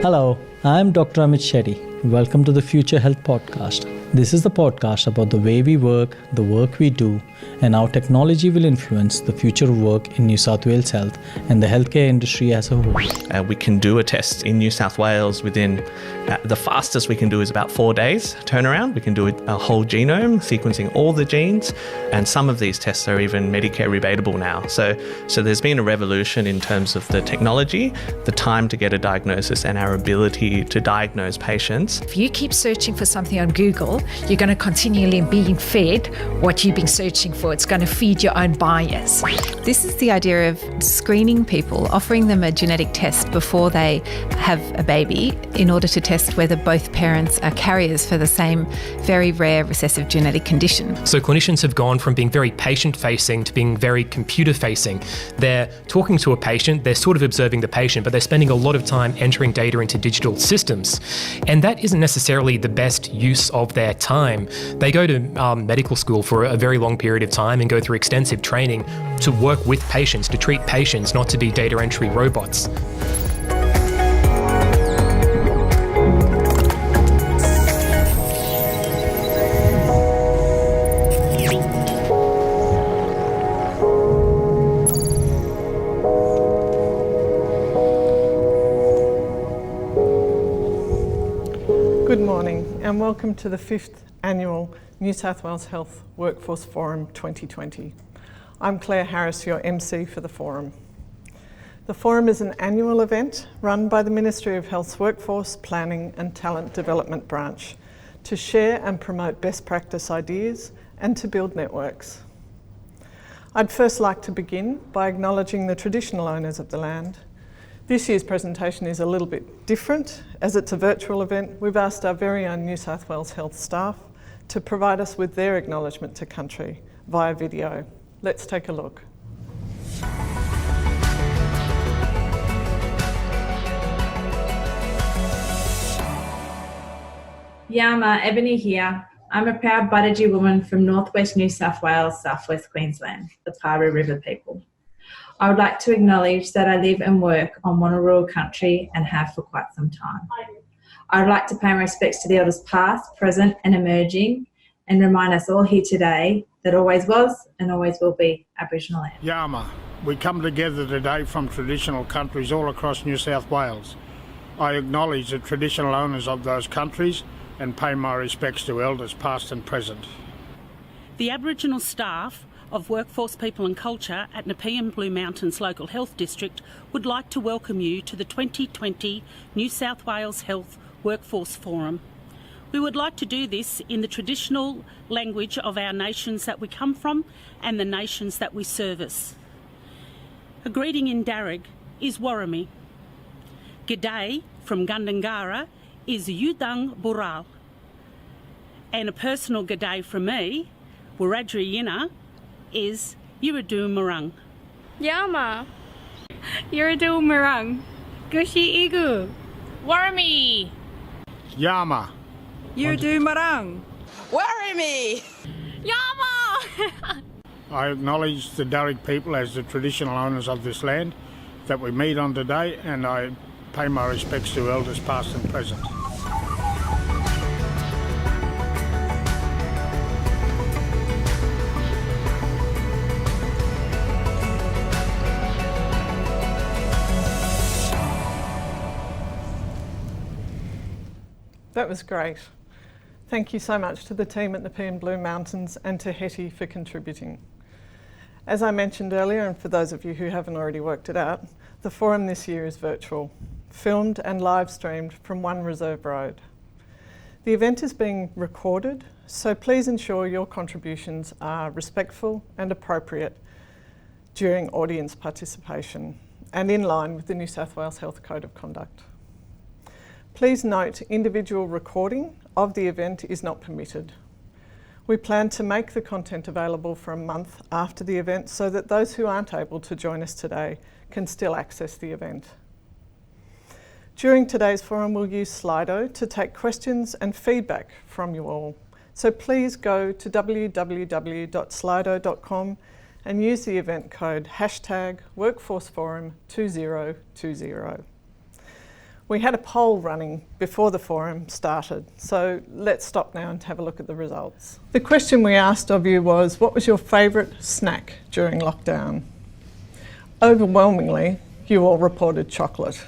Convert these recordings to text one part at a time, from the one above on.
Hello, I'm Dr. Amit Shetty. Welcome to the Future Health Podcast. This is the podcast about the way we work, the work we do, and how technology will influence the future of work in New South Wales Health and the healthcare industry as a whole. We can do a test in New South Wales within, the fastest we can do is about 4 days turnaround. We can do a whole genome, sequencing all the genes, and some of these tests are even Medicare rebatable now. So there's been a revolution in terms of the technology, the time to get a diagnosis, and our ability to diagnose patients. If you keep searching for something on Google, you're going to continually be fed what you've been searching for. It's going to feed your own bias. This is the idea of screening people, offering them a genetic test before they have a baby in order to test whether both parents are carriers for the same very rare recessive genetic condition. So clinicians have gone from being very patient-facing to being very computer-facing. They're talking to a patient, they're sort of observing the patient, but they're spending a lot of time entering data into digital systems. And that isn't necessarily the best use of their time. They go to medical school for a very long period of time and go through extensive training to work with patients, to treat patients, not to be data entry robots. Good morning and welcome to the 5th Annual New South Wales Health Workforce Forum 2020. I'm Claire Harris, your MC for the forum. The forum is an annual event run by the Ministry of Health's Workforce Planning and Talent Development branch to share and promote best practice ideas and to build networks. I'd first like to begin by acknowledging the traditional owners of the land. This year's presentation is a little bit different. As it's a virtual event, we've asked our very own New South Wales Health staff to provide us with their acknowledgement to country via video. Let's take a look. Yama, Ebony here. I'm a proud Budgie woman from northwest New South Wales, southwest Queensland, the Paroo River people. I would like to acknowledge that I live and work on Wanneroo country and have for quite some time. I would like to pay my respects to the elders past, present and emerging, and remind us all here today that always was and always will be Aboriginal land. Yama, we come together today from traditional countries all across New South Wales. I acknowledge the traditional owners of those countries and pay my respects to elders past and present. The Aboriginal staff of Workforce People and Culture at Nepean Blue Mountains Local Health District would like to welcome you to the 2020 New South Wales Health Workforce Forum. We would like to do this in the traditional language of our nations that we come from and the nations that we service. A greeting in Darug is Warami. G'day from Gundungara is Yudang Bural. And a personal g'day from me, Wiradjuri Yina, is Yuradu Marang. Yama. Yuradu Marang. Gushi Igu. Warami. Yama. Yuradu Marang. Warami. Yama. I acknowledge the Darug people as the traditional owners of this land that we meet on today, and I pay my respects to elders past and present. That was great. Thank you so much to the team at Nepean Blue Mountains and to Hetty for contributing. As I mentioned earlier, and for those of you who haven't already worked it out, the forum this year is virtual, filmed and live streamed from One Reserve Road. The event is being recorded, so please ensure your contributions are respectful and appropriate during audience participation and in line with the New South Wales Health Code of Conduct. Please note individual recording of the event is not permitted. We plan to make the content available for a month after the event so that those who aren't able to join us today can still access the event. During today's forum, we'll use Slido to take questions and feedback from you all. So please go to www.slido.com and use the event code #WorkforceForum2020. We had a poll running before the forum started, so let's stop now and have a look at the results. The question we asked of you was, what was your favourite snack during lockdown? Overwhelmingly, you all reported chocolate,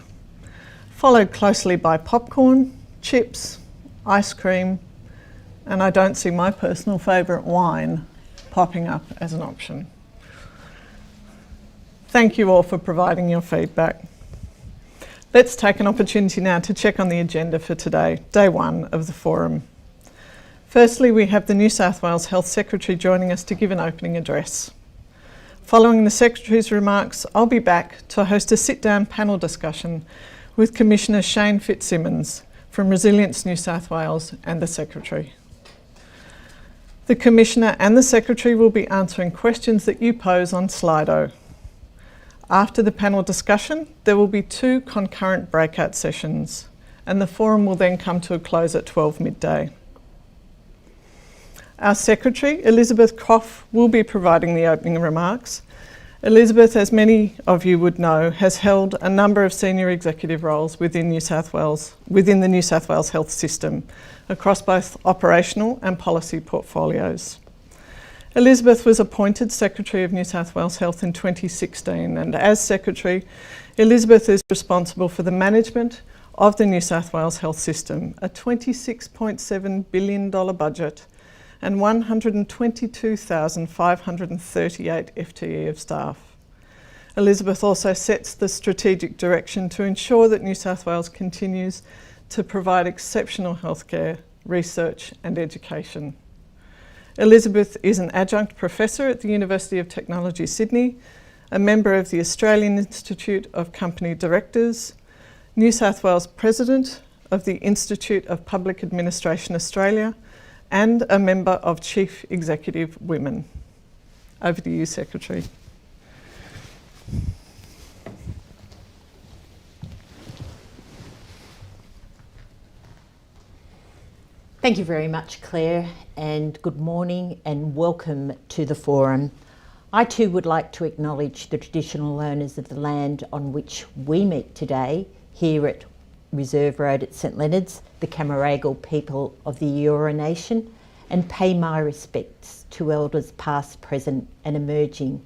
followed closely by popcorn, chips, ice cream, and I don't see my personal favourite, wine, popping up as an option. Thank you all for providing your feedback. Let's take an opportunity now to check on the agenda for today, day one of the forum. Firstly, we have the New South Wales Health Secretary joining us to give an opening address. Following the Secretary's remarks, I'll be back to host a sit-down panel discussion with Commissioner Shane Fitzsimmons from Resilience New South Wales and the Secretary. The Commissioner and the Secretary will be answering questions that you pose on Slido. After the panel discussion, there will be 2 concurrent breakout sessions, and the forum will then come to a close at 12 midday. Our Secretary, Elizabeth Croft, will be providing the opening remarks. Elizabeth, as many of you would know, has held a number of senior executive roles within the New South Wales health system, across both operational and policy portfolios. Elizabeth was appointed Secretary of New South Wales Health in 2016, and as Secretary, Elizabeth is responsible for the management of the New South Wales health system, a $26.7 billion budget and 122,538 FTE of staff. Elizabeth also sets the strategic direction to ensure that New South Wales continues to provide exceptional healthcare, research and education. Elizabeth is an adjunct professor at the University of Technology, Sydney, a member of the Australian Institute of Company Directors, New South Wales President of the Institute of Public Administration Australia, and a member of Chief Executive Women. Over to you, Secretary. Thank you very much, Claire, and good morning and welcome to the forum. I too would like to acknowledge the traditional owners of the land on which we meet today, here at Reserve Road at St Leonards, the Cammeraygal people of the Eora Nation, and pay my respects to elders past, present and emerging,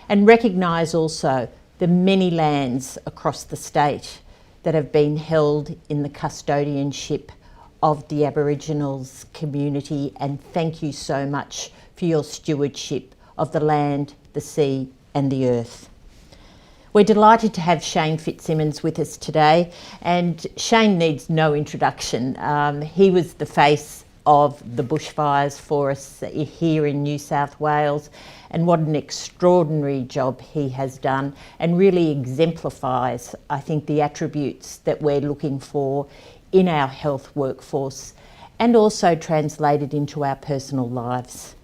and recognise also the many lands across the state that have been held in the custodianship of the Aboriginals community, and thank you so much for your stewardship of the land, the sea and the earth. We're delighted to have Shane Fitzsimmons with us today, and Shane needs no introduction. He was the face of the bushfires for us here in New South Wales, and what an extraordinary job he has done, and really exemplifies, I think, the attributes that we're looking for in our health workforce, and also translated into our personal lives.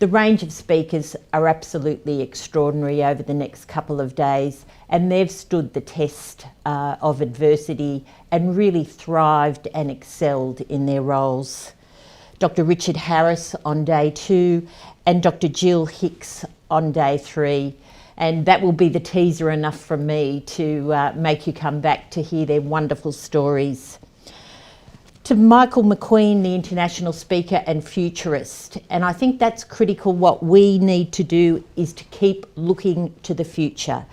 The range of speakers are absolutely extraordinary over the next couple of days, and they've stood the test of adversity and really thrived and excelled in their roles. Dr. Richard Harris on day 2 and Dr. Jill Hicks on day 3. And that will be the teaser enough from me to make you come back to hear their wonderful stories. To Michael McQueen, the international speaker and futurist, and I think that's critical. What we need to do is to keep looking to the future,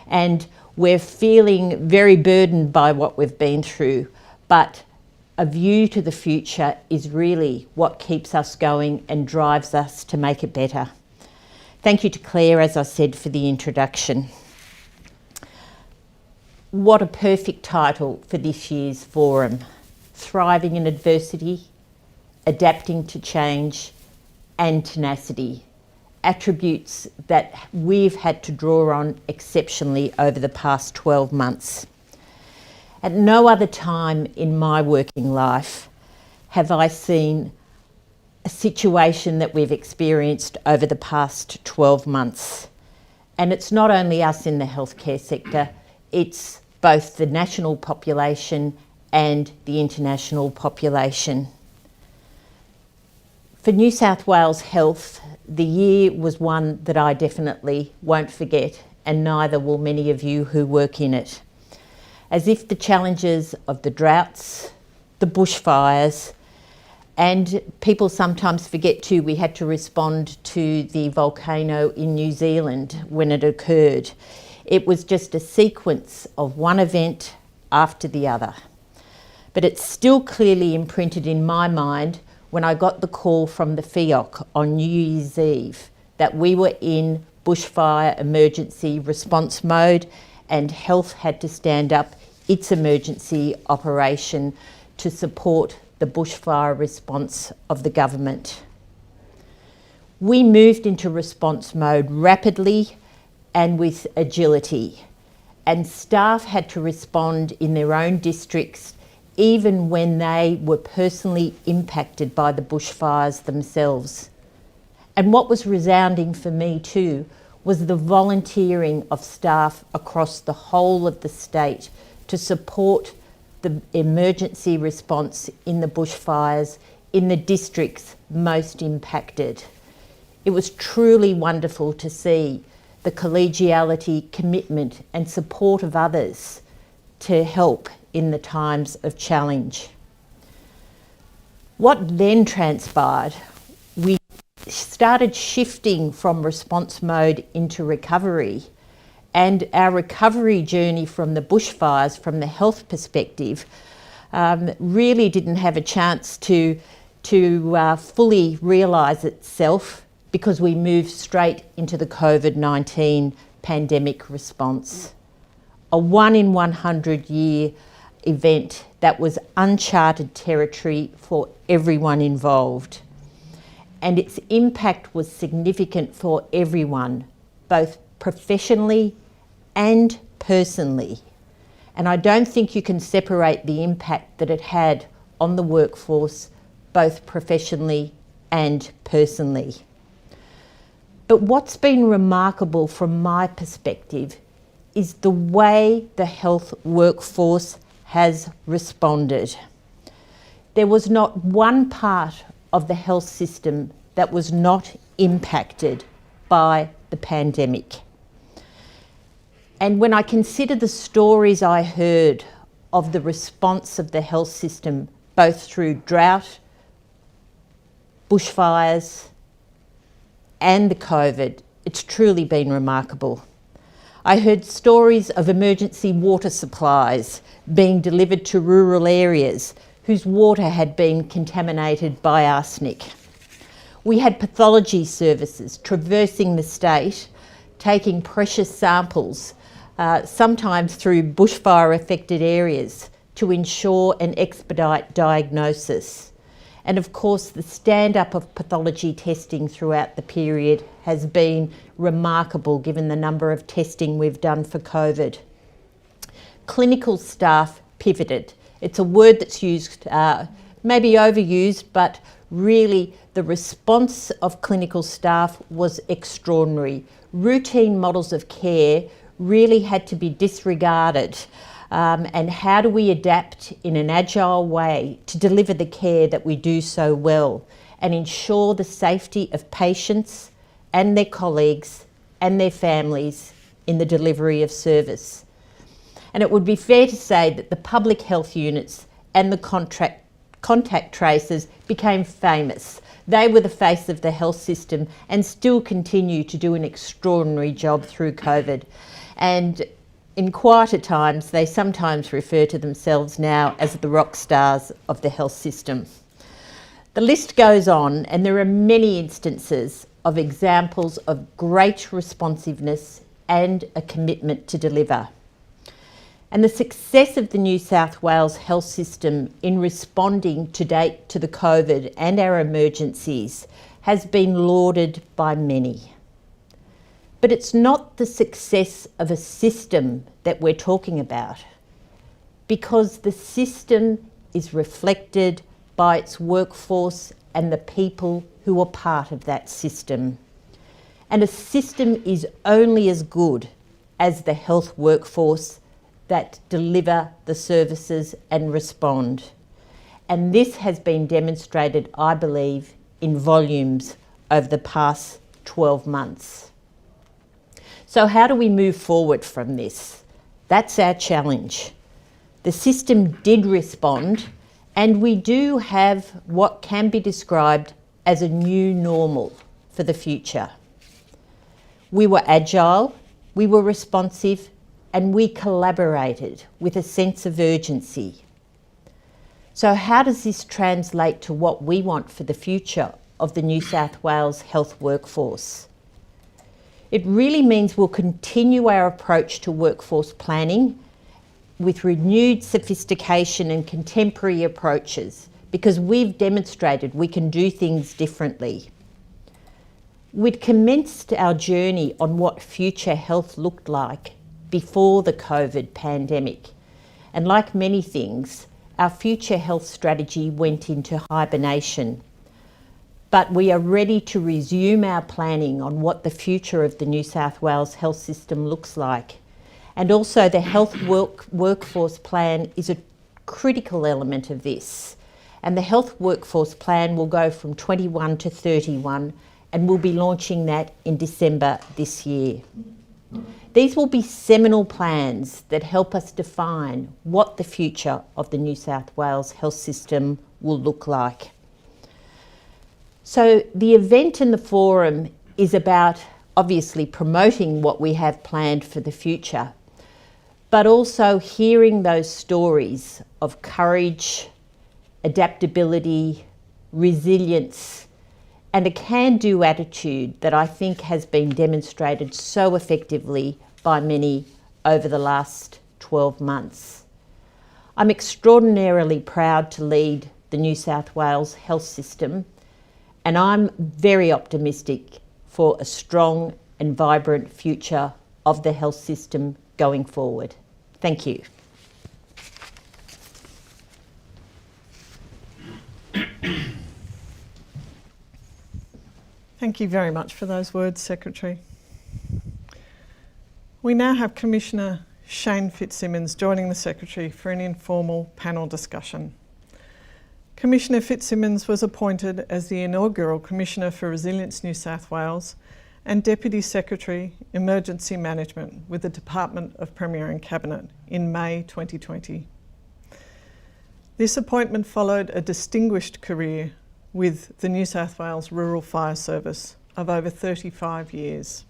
and we're feeling very burdened by what we've been through, but a view to the future is really what keeps us going and drives us to make it better. Thank you to Claire, as I said, for the introduction. What a perfect title for this year's forum. Thriving in adversity, adapting to change, and tenacity. Attributes that we've had to draw on exceptionally over the past 12 months. At no other time in my working life have I seen a situation that we've experienced over the past 12 months. And it's not only us in the healthcare sector, it's both the national population and the international population. For New South Wales Health, the year was one that I definitely won't forget, and neither will many of you who work in it. as if the challenges of the droughts, the bushfires, and people sometimes forget too, we had to respond to the volcano in New Zealand when it occurred. It was just a sequence of one event after the other. But it's still clearly imprinted in my mind when I got the call from the FEOC on New Year's Eve that we were in bushfire emergency response mode and Health had to stand up its emergency operation to support the bushfire response of the government. We moved into response mode rapidly and with agility, and staff had to respond in their own districts even when they were personally impacted by the bushfires themselves. And what was resounding for me too was the volunteering of staff across the whole of the state to support the emergency response in the bushfires in the districts most impacted. It was truly wonderful to see the collegiality, commitment and support of others to help in the times of challenge. What then transpired, we started shifting from response mode into recovery, and our recovery journey from the bushfires, from the health perspective, really didn't have a chance to fully realise itself because we moved straight into the COVID-19 pandemic response. A 1 in 100 year event that was uncharted territory for everyone involved. And its impact was significant for everyone, both professionally and personally. And I don't think you can separate the impact that it had on the workforce, both professionally and personally. But what's been remarkable from my perspective is the way the health workforce has responded. There was not one part of the health system that was not impacted by the pandemic. And when I consider the stories I heard of the response of the health system, both through drought, bushfires, and the COVID, it's truly been remarkable. I heard stories of emergency water supplies being delivered to rural areas whose water had been contaminated by arsenic. We had pathology services traversing the state, taking precious samples, sometimes through bushfire affected areas, to ensure and expedite diagnosis. And of course, the stand-up of pathology testing throughout the period has been remarkable given the number of testing we've done for COVID. Clinical staff pivoted. It's a word that's used, maybe overused, but really the response of clinical staff was extraordinary. Routine models of care really had to be disregarded. And how do we adapt in an agile way to deliver the care that we do so well and ensure the safety of patients and their colleagues and their families in the delivery of service? And it would be fair to say that the public health units and the contact tracers became famous. They were the face of the health system and still continue to do an extraordinary job through COVID. And in quieter times, they sometimes refer to themselves now as the rock stars of the health system. The list goes on, and there are many instances of examples of great responsiveness and a commitment to deliver. And the success of the New South Wales health system in responding to date to the COVID and our emergencies has been lauded by many. But it's not the success of a system that we're talking about, because the system is reflected by its workforce and the people who are part of that system. And a system is only as good as the health workforce that deliver the services and respond. And this has been demonstrated, I believe, in volumes over the past 12 months. So how do we move forward from this? That's our challenge. The system did respond, and we do have what can be described as a new normal for the future. We were agile, we were responsive, and we collaborated with a sense of urgency. So how does this translate to what we want for the future of the New South Wales health workforce? It really means we'll continue our approach to workforce planning with renewed sophistication and contemporary approaches, because we've demonstrated we can do things differently. We'd commenced our journey on what future health looked like before the COVID pandemic. And like many things, our future health strategy went into hibernation. But we are ready to resume our planning on what the future of the New South Wales health system looks like. And also the health workforce plan is a critical element of this. And the health workforce plan will go from 21 to 31, and we'll be launching that in December this year. These will be seminal plans that help us define what the future of the New South Wales health system will look like. So the event and the forum is about obviously promoting what we have planned for the future, but also hearing those stories of courage, adaptability, resilience, and a can-do attitude that I think has been demonstrated so effectively by many over the last 12 months. I'm extraordinarily proud to lead the New South Wales health system, and I'm very optimistic for a strong and vibrant future of the health system going forward. Thank you. Thank you very much for those words, Secretary. We now have Commissioner Shane Fitzsimmons joining the Secretary for an informal panel discussion. Commissioner Fitzsimmons was appointed as the inaugural Commissioner for Resilience New South Wales and Deputy Secretary, Emergency Management with the Department of Premier and Cabinet in May 2020. This appointment followed a distinguished career with the New South Wales Rural Fire Service of over 35 years.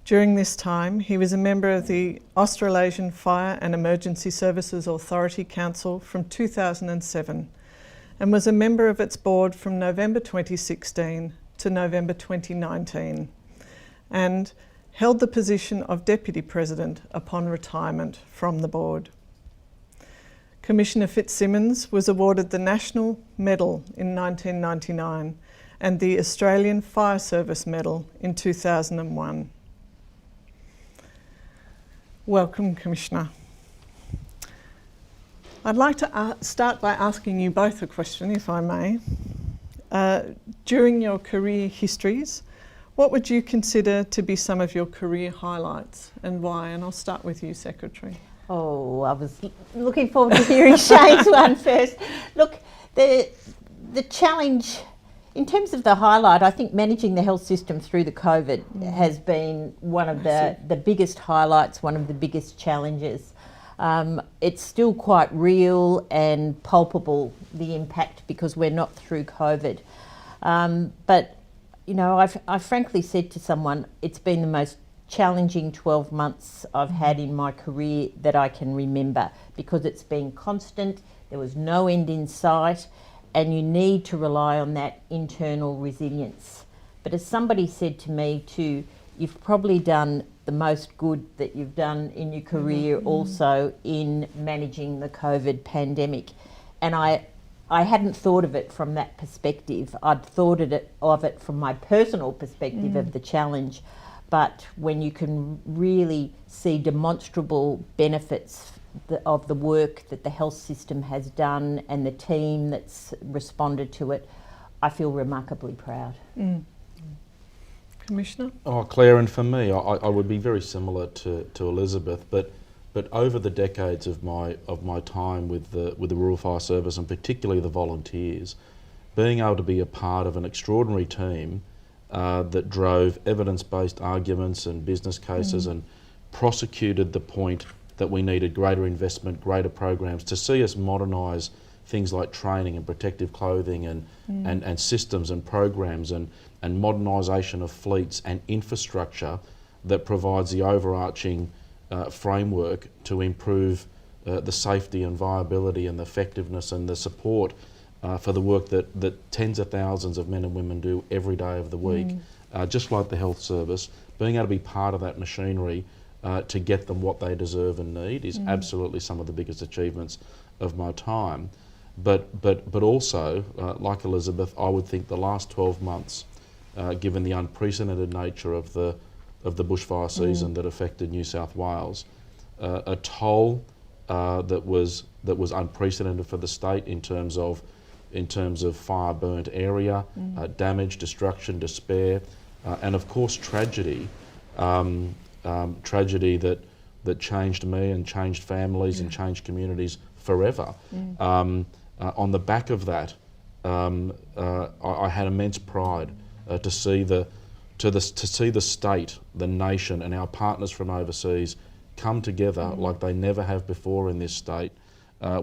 During this time, he was a member of the Australasian Fire and Emergency Services Authority Council from 2007 and was a member of its board from November 2016 to November 2019 and held the position of Deputy President upon retirement from the board. Commissioner Fitzsimmons was awarded the National Medal in 1999 and the Australian Fire Service Medal in 2001. Welcome, Commissioner. I'd like to start by asking you both a question, if I may. During your career histories, what would you consider to be some of your career highlights and why? And I'll start with you, Secretary. Oh, I was looking forward to hearing Shane's one first. Look, the challenge, in terms of the highlight, I think managing the health system through the COVID has been one of the biggest highlights, one of the biggest challenges. It's still quite real and palpable, the impact, because we're not through COVID. But, you know, I've frankly said to someone, it's been the most challenging 12 months I've had in my career that I can remember, because it's been constant, there was no end in sight, and you need to rely on that internal resilience. But as somebody said to me too, you've probably done the most good that you've done in your career also in managing the COVID pandemic. And I hadn't thought of it from that perspective. I'd thought of it from my personal perspective of the challenge. But when you can really see demonstrable benefits of the work that the health system has done and the team that's responded to it, I feel remarkably proud. Commissioner? Oh, Claire, and for me, I would be very similar to Elizabeth, but over the decades of my time with the Rural Fire Service, and particularly the volunteers, being able to be a part of an extraordinary team that drove evidence-based arguments and business cases and prosecuted the point that we needed greater investment, greater programs to see us modernise things like training and protective clothing and systems and programs and modernisation of fleets and infrastructure that provides the overarching framework to improve the safety and viability and the effectiveness and the support for the work that tens of thousands of men and women do every day of the week, just like the health service. Being able to be part of that machinery to get them what they deserve and need is absolutely some of the biggest achievements of my time. But also, like Elizabeth, I would think the last 12 months, given the unprecedented nature of the bushfire season that affected New South Wales, a toll that was unprecedented for the state in terms of fire burnt area, damage, destruction, despair, and of course tragedy. Tragedy that changed me and changed families and changed communities forever. On the back of that, I had immense pride to see the state, the nation, and our partners from overseas come together like they never have before in this state,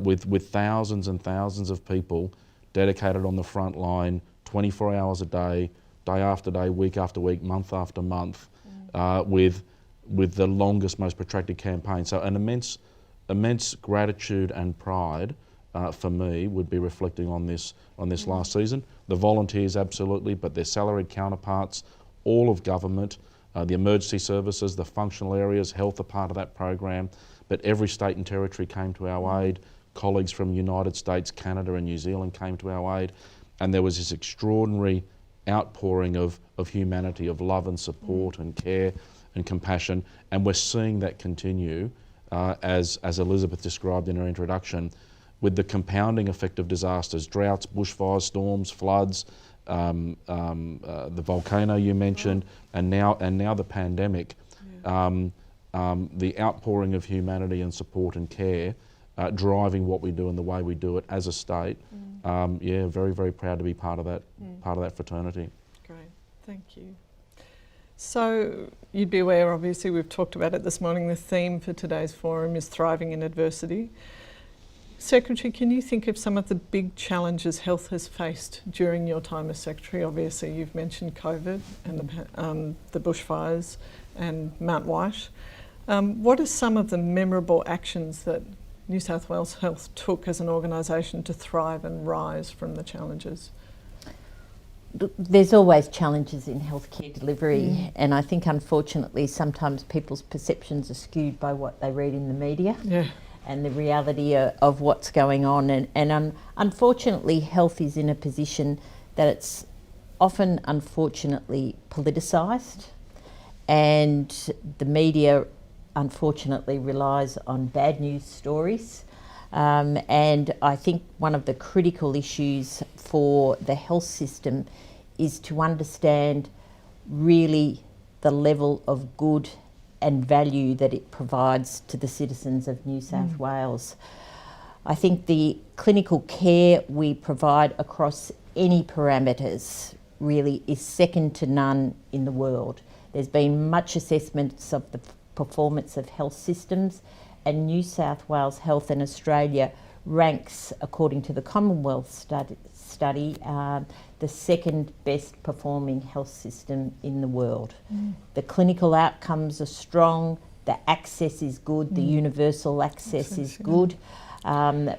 with thousands and thousands of people dedicated on the front line, 24 hours a day, day after day, week after week, month after month, with the longest, most protracted campaign. So an immense gratitude and pride for me would be reflecting on this last season. The volunteers absolutely, but their salaried counterparts, all of government, the emergency services, the functional areas, health are part of that program, but every state and territory came to our aid. Colleagues from the United States, Canada and New Zealand came to our aid, and there was this extraordinary outpouring of humanity, of love and support and care and compassion, and we're seeing that continue as Elizabeth described in her introduction, with the compounding effect of disasters, droughts, bushfires, storms, floods, the volcano you mentioned, and now the pandemic. The outpouring of humanity and support and care driving what we do and the way we do it as a state. Very, very proud to be part of that fraternity. Great, thank you. So you'd be aware, obviously we've talked about it this morning, the theme for today's forum is thriving in adversity. Secretary, can you think of some of the big challenges health has faced during your time as Secretary? Obviously you've mentioned COVID and the bushfires and Mount White. What are some of the memorable actions that New South Wales Health took as an organisation to thrive and rise from the challenges? There's always challenges in healthcare delivery, and I think unfortunately sometimes people's perceptions are skewed by what they read in the media and the reality of what's going on. And unfortunately health is in a position that it's often unfortunately politicised, and the media unfortunately relies on bad news stories. And I think one of the critical issues for the health system is to understand really the level of good and value that it provides to the citizens of New South Wales. I think the clinical care we provide across any parameters really is second to none in the world. There's been much assessments of the performance of health systems, and New South Wales Health in Australia ranks, according to the Commonwealth study, the second best performing health system in the world. The clinical outcomes are strong, the access is good, the universal access is good.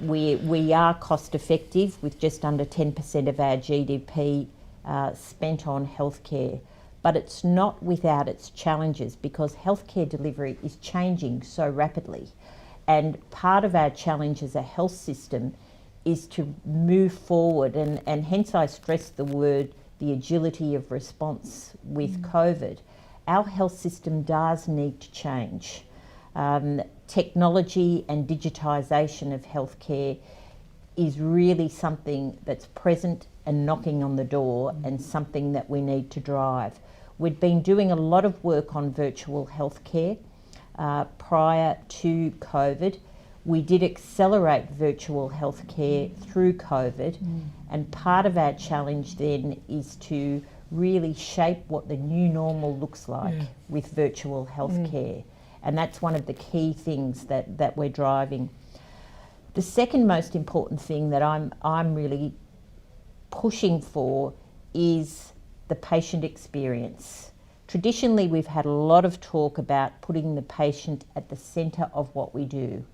We are cost effective with just under 10% of our GDP spent on healthcare. But it's not without its challenges, because healthcare delivery is changing so rapidly. And part of our challenge as a health system is to move forward, and hence I stress the agility of response with COVID. Our health system does need to change. Technology and digitisation of healthcare is really something that's present and knocking on the door, and something that we need to drive. We'd been doing a lot of work on virtual healthcare prior to COVID. We did accelerate virtual healthcare through COVID, and part of our challenge then is to really shape what the new normal looks like with virtual healthcare. And that's one of the key things that we're driving. The second most important thing that I'm really pushing for is the patient experience. Traditionally, we've had a lot of talk about putting the patient at the centre of what we do.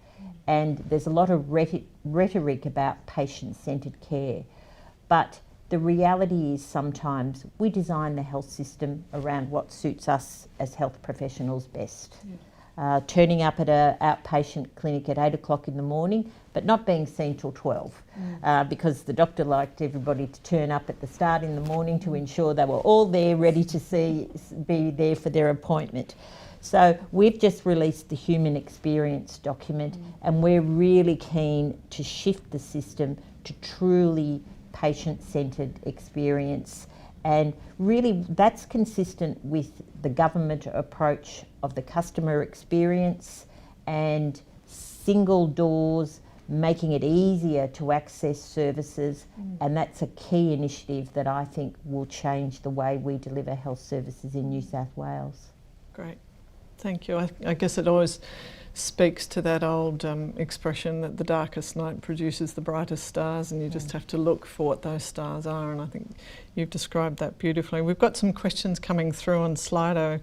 And there's a lot of rhetoric about patient-centred care. But the reality is sometimes we design the health system around what suits us as health professionals best. Turning up at an outpatient clinic at 8 o'clock in the morning, but not being seen till 12, because the doctor liked everybody to turn up at the start in the morning to ensure they were all there ready to be there for their appointment. So we've just released the human experience document, and we're really keen to shift the system to truly patient-centred experience. And really that's consistent with the government approach of the customer experience and single doors, making it easier to access services. And that's a key initiative that I think will change the way we deliver health services in New South Wales. Great, thank you. I guess it always speaks to that old expression that the darkest night produces the brightest stars, and you just have to look for what those stars are, and I think you've described that beautifully. We've got some questions coming through on Slido.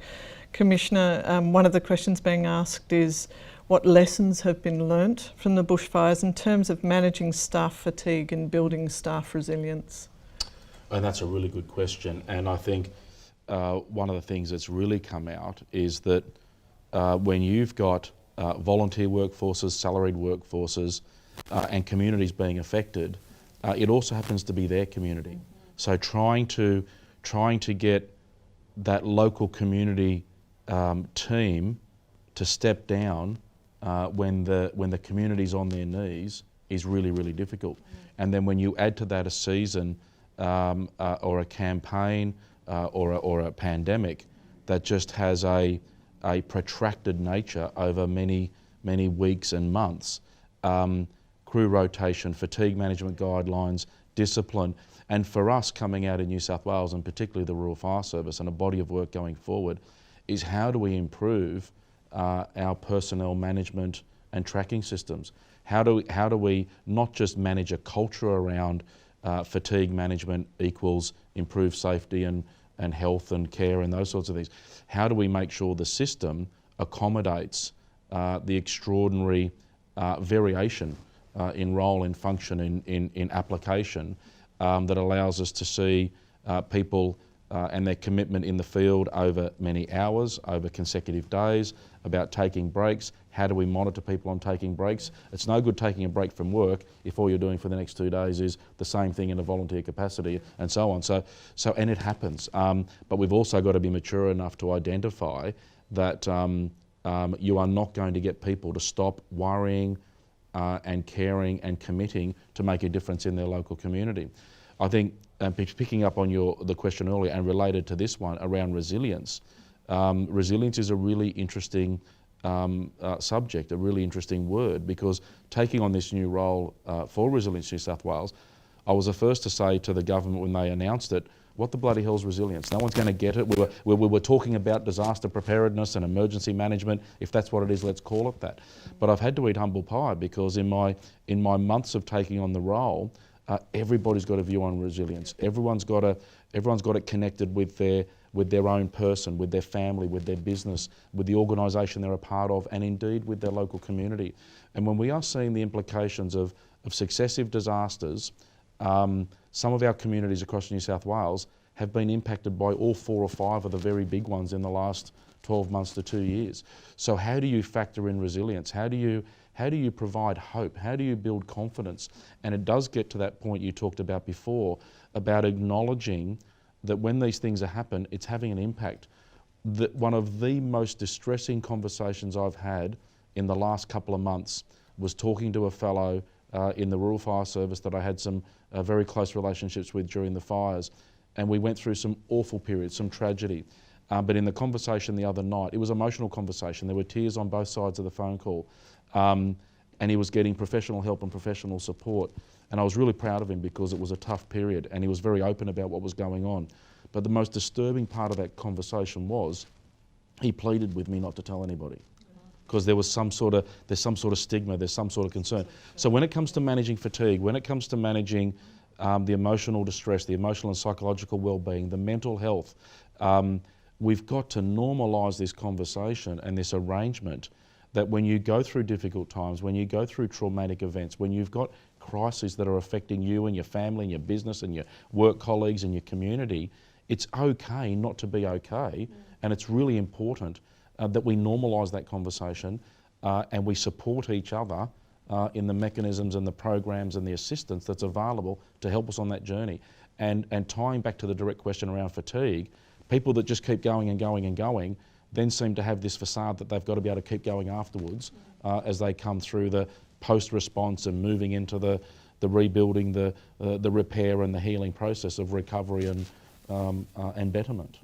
Commissioner, one of the questions being asked is what lessons have been learnt from the bushfires in terms of managing staff fatigue and building staff resilience? And that's a really good question, and I think one of the things that's really come out is that when you've got volunteer workforces, salaried workforces, and communities being affected, it also happens to be their community. So trying to get that local community team to step down when the community's on their knees is really, really difficult. And then when you add to that a season or a campaign or a pandemic that just has a protracted nature over many weeks and months, crew rotation, fatigue management guidelines, discipline, and for us coming out in New South Wales and particularly the Rural Fire Service and a body of work going forward is how do we improve our personnel management and tracking systems? How do we not just manage a culture around fatigue management equals improved safety and health and care and those sorts of things? How do we make sure the system accommodates the extraordinary variation in role, in function, in application that allows us to see people and their commitment in the field over many hours, over consecutive days, about taking breaks. How do we monitor people on taking breaks? It's no good taking a break from work if all you're doing for the next 2 days is the same thing in a volunteer capacity and so on. So and it happens. But we've also got to be mature enough to identify that you are not going to get people to stop worrying and caring and committing to make a difference in their local community. I think, picking up on the question earlier and related to this one around resilience, resilience is a really interesting subject, a really interesting word, because taking on this new role for Resilience New South Wales, I was the first to say to the government when they announced it, what the bloody hell's resilience? No one's going to get it. We were talking about disaster preparedness and emergency management. If that's what it is, let's call it that. But I've had to eat humble pie because in my months of taking on the role, everybody's got a view on resilience. Everyone's got it connected with their own person, with their family, with their business, with the organisation they're a part of, and indeed with their local community. And when we are seeing the implications of successive disasters, some of our communities across New South Wales have been impacted by all 4 or 5 of the very big ones in the last 12 months to 2 years. So how do you factor in resilience? How do you provide hope? How do you build confidence? And it does get to that point you talked about before, about acknowledging that when these things happen, it's having an impact. One of the most distressing conversations I've had in the last couple of months was talking to a fellow in the Rural Fire Service that I had some very close relationships with during the fires. And we went through some awful periods, some tragedy. But in the conversation the other night, it was an emotional conversation. There were tears on both sides of the phone call. And he was getting professional help and professional support. And I was really proud of him because it was a tough period and he was very open about what was going on. But the most disturbing part of that conversation was he pleaded with me not to tell anybody. because there's some sort of stigma, there's some sort of concern. So when it comes to managing fatigue, when it comes to managing the emotional distress, the emotional and psychological well-being, the mental health, we've got to normalise this conversation and this arrangement that when you go through difficult times, when you go through traumatic events, when you've got crises that are affecting you and your family and your business and your work colleagues and your community, it's okay not to be okay. And it's really important that we normalise that conversation and we support each other in the mechanisms and the programs and the assistance that's available to help us on that journey. And tying back to the direct question around fatigue, people that just keep going and going and going then seem to have this facade that they've got to be able to keep going afterwards as they come through the post-response and moving into the rebuilding, the repair and the healing process of recovery and betterment.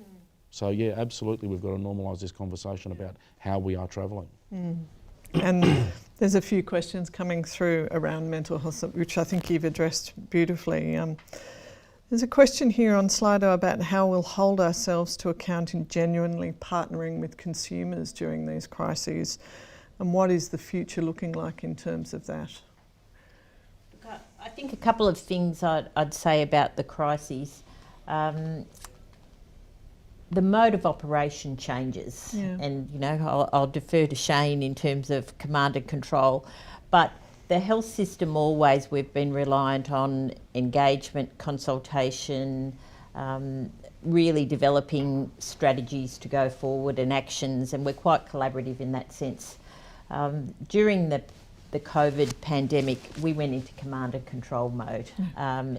So yeah, absolutely, we've got to normalise this conversation about how we are travelling. And there's a few questions coming through around mental health, which I think you've addressed beautifully. There's a question here on Slido about how we'll hold ourselves to account in genuinely partnering with consumers during these crises, and what is the future looking like in terms of that? I think a couple of things I'd say about the crises. The mode of operation changes, and I'll defer to Shane in terms of command and control, but the health system always, we've been reliant on engagement, consultation, really developing strategies to go forward and actions, and we're quite collaborative in that sense. During the COVID pandemic, we went into command and control mode.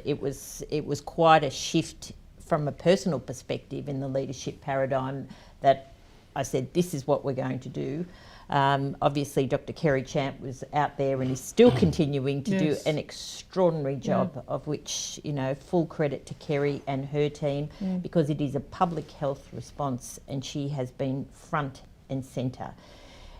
It was quite a shift from a personal perspective in the leadership paradigm that I said, this is what we're going to do. Obviously, Dr. Kerry Champ was out there and is still continuing to do an extraordinary job, of which, full credit to Kerry and her team, because it is a public health response and she has been front and centre.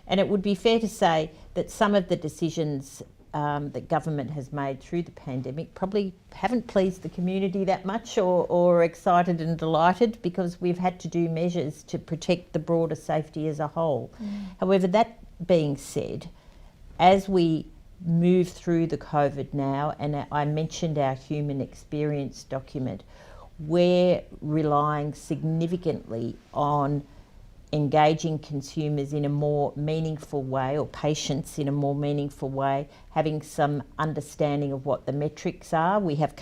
And it would be fair to say that some of the decisions that government has made through the pandemic probably haven't pleased the community that much or excited and delighted, because we've had to do measures to protect the broader safety as a whole. However, that being said, as we move through the COVID now, and I mentioned our human experience document, we're relying significantly on engaging consumers in a more meaningful way, or patients in a more meaningful way, having some understanding of what the metrics are. We have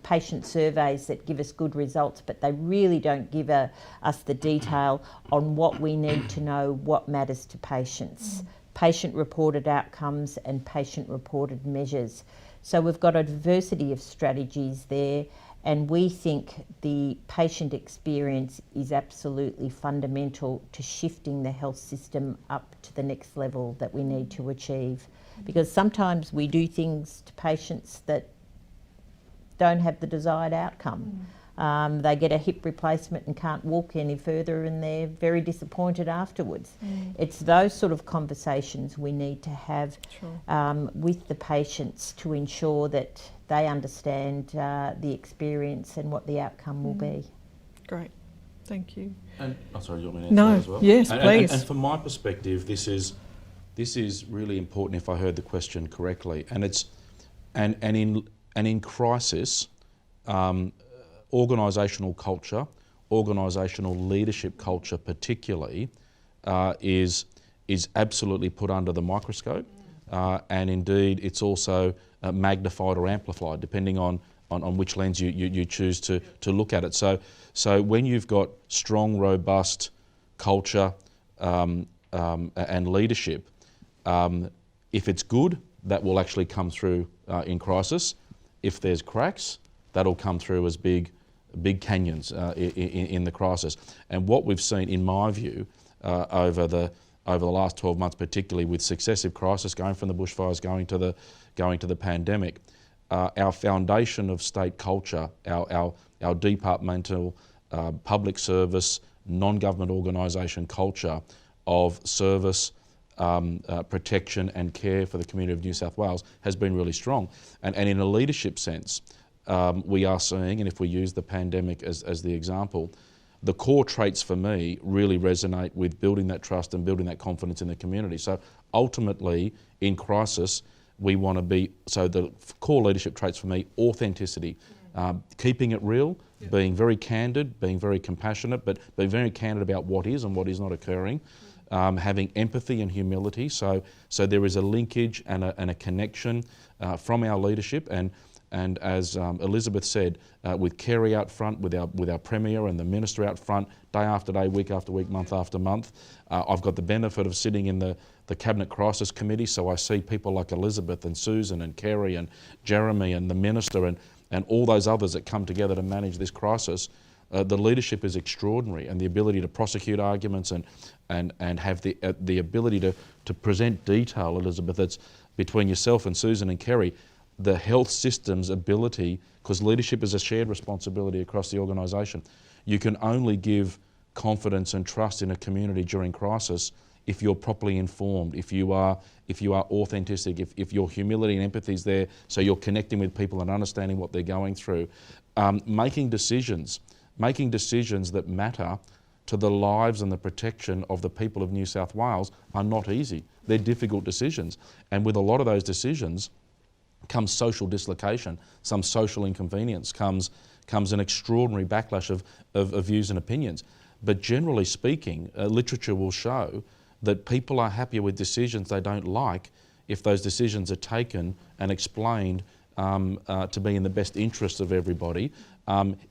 patient surveys that give us good results, but they really don't give us the detail on what we need to know, what matters to patients. Patient-reported outcomes and patient-reported measures. So we've got a diversity of strategies there, and we think the patient experience is absolutely fundamental to shifting the health system up to the next level that we need to achieve. Because sometimes we do things to patients that don't have the desired outcome. They get a hip replacement and can't walk any further, and they're very disappointed afterwards. It's those sort of conversations we need to have with the patients to ensure that they understand the experience and what the outcome will be. Great, thank you. And sorry, you want me to answer that as well? Yes, please. And from my perspective, this is really important, if I heard the question correctly. And it's in crisis, organisational culture, organisational leadership culture particularly, is absolutely put under the microscope, and indeed it's also magnified or amplified depending on which lens you choose to look at it. So when you've got strong, robust culture and leadership, if it's good, that will actually come through in crisis. If there's cracks, that'll come through as big canyons in the crisis. And what we've seen, in my view, over the last 12 months, particularly with successive crises, going from the bushfires, going to the pandemic, our foundation of state culture, our departmental, public service, non-government organisation culture of service, protection and care for the community of New South Wales has been really strong. And in a leadership sense, we are seeing, and if we use the pandemic as the example, the core traits for me really resonate with building that trust and building that confidence in the community. So ultimately, in crisis, we want to be, so the core leadership traits for me, authenticity, keeping it real, being very candid, being very compassionate, but being very candid about what is and what is not occurring, having empathy and humility. So there is a linkage and a connection from our leadership, and as Elizabeth said, with Kerry out front, with our Premier and the Minister out front, day after day, week after week, month after month. I've got the benefit of sitting in the Cabinet Crisis Committee, so I see people like Elizabeth and Susan and Kerry and Jeremy and the Minister and all those others that come together to manage this crisis. The leadership is extraordinary, and the ability to prosecute arguments and have the ability to present detail, Elizabeth, that's between yourself and Susan and Kerry, the health system's ability, because leadership is a shared responsibility across the organisation. You can only give confidence and trust in a community during crisis if you're properly informed, if you are authentic, if your humility and empathy is there, so you're connecting with people and understanding what they're going through. Making decisions that matter to the lives and the protection of the people of New South Wales are not easy. They're difficult decisions. And with a lot of those decisions comes social dislocation, some social inconvenience, comes an extraordinary backlash of views and opinions. But generally speaking, literature will show that people are happier with decisions they don't like if those decisions are taken and explained to be in the best interests of everybody.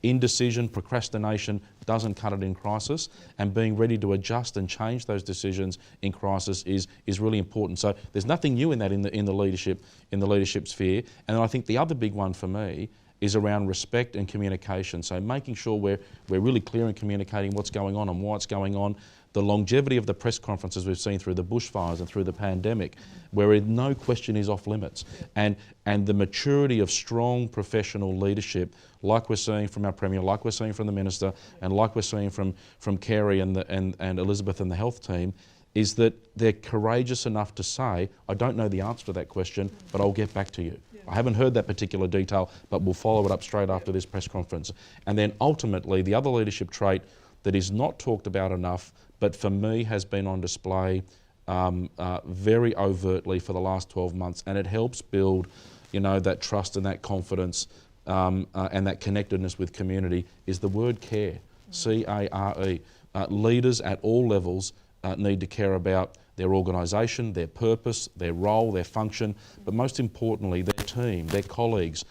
Indecision, procrastination doesn't cut it in crisis, and being ready to adjust and change those decisions in crisis is really important. So there's nothing new in that in the leadership sphere. And I think the other big one for me is around respect and communication. So making sure we're really clear in communicating what's going on and why it's going on. The longevity of the press conferences we've seen through the bushfires and through the pandemic, where no question is off limits, and the maturity of strong professional leadership, like we're seeing from our Premier, like we're seeing from the Minister, and like we're seeing from Kerry and Elizabeth and the health team, is that they're courageous enough to say, I don't know the answer to that question, but I'll get back to you. I haven't heard that particular detail, but we'll follow it up straight after this press conference. And then ultimately, the other leadership trait that is not talked about enough, but for me has been on display very overtly for the last 12 months, and it helps build, that trust and that confidence and that connectedness with community, is the word care, C-A-R-E. Leaders at all levels need to care about their organisation, their purpose, their role, their function, but most importantly, their team, their colleagues,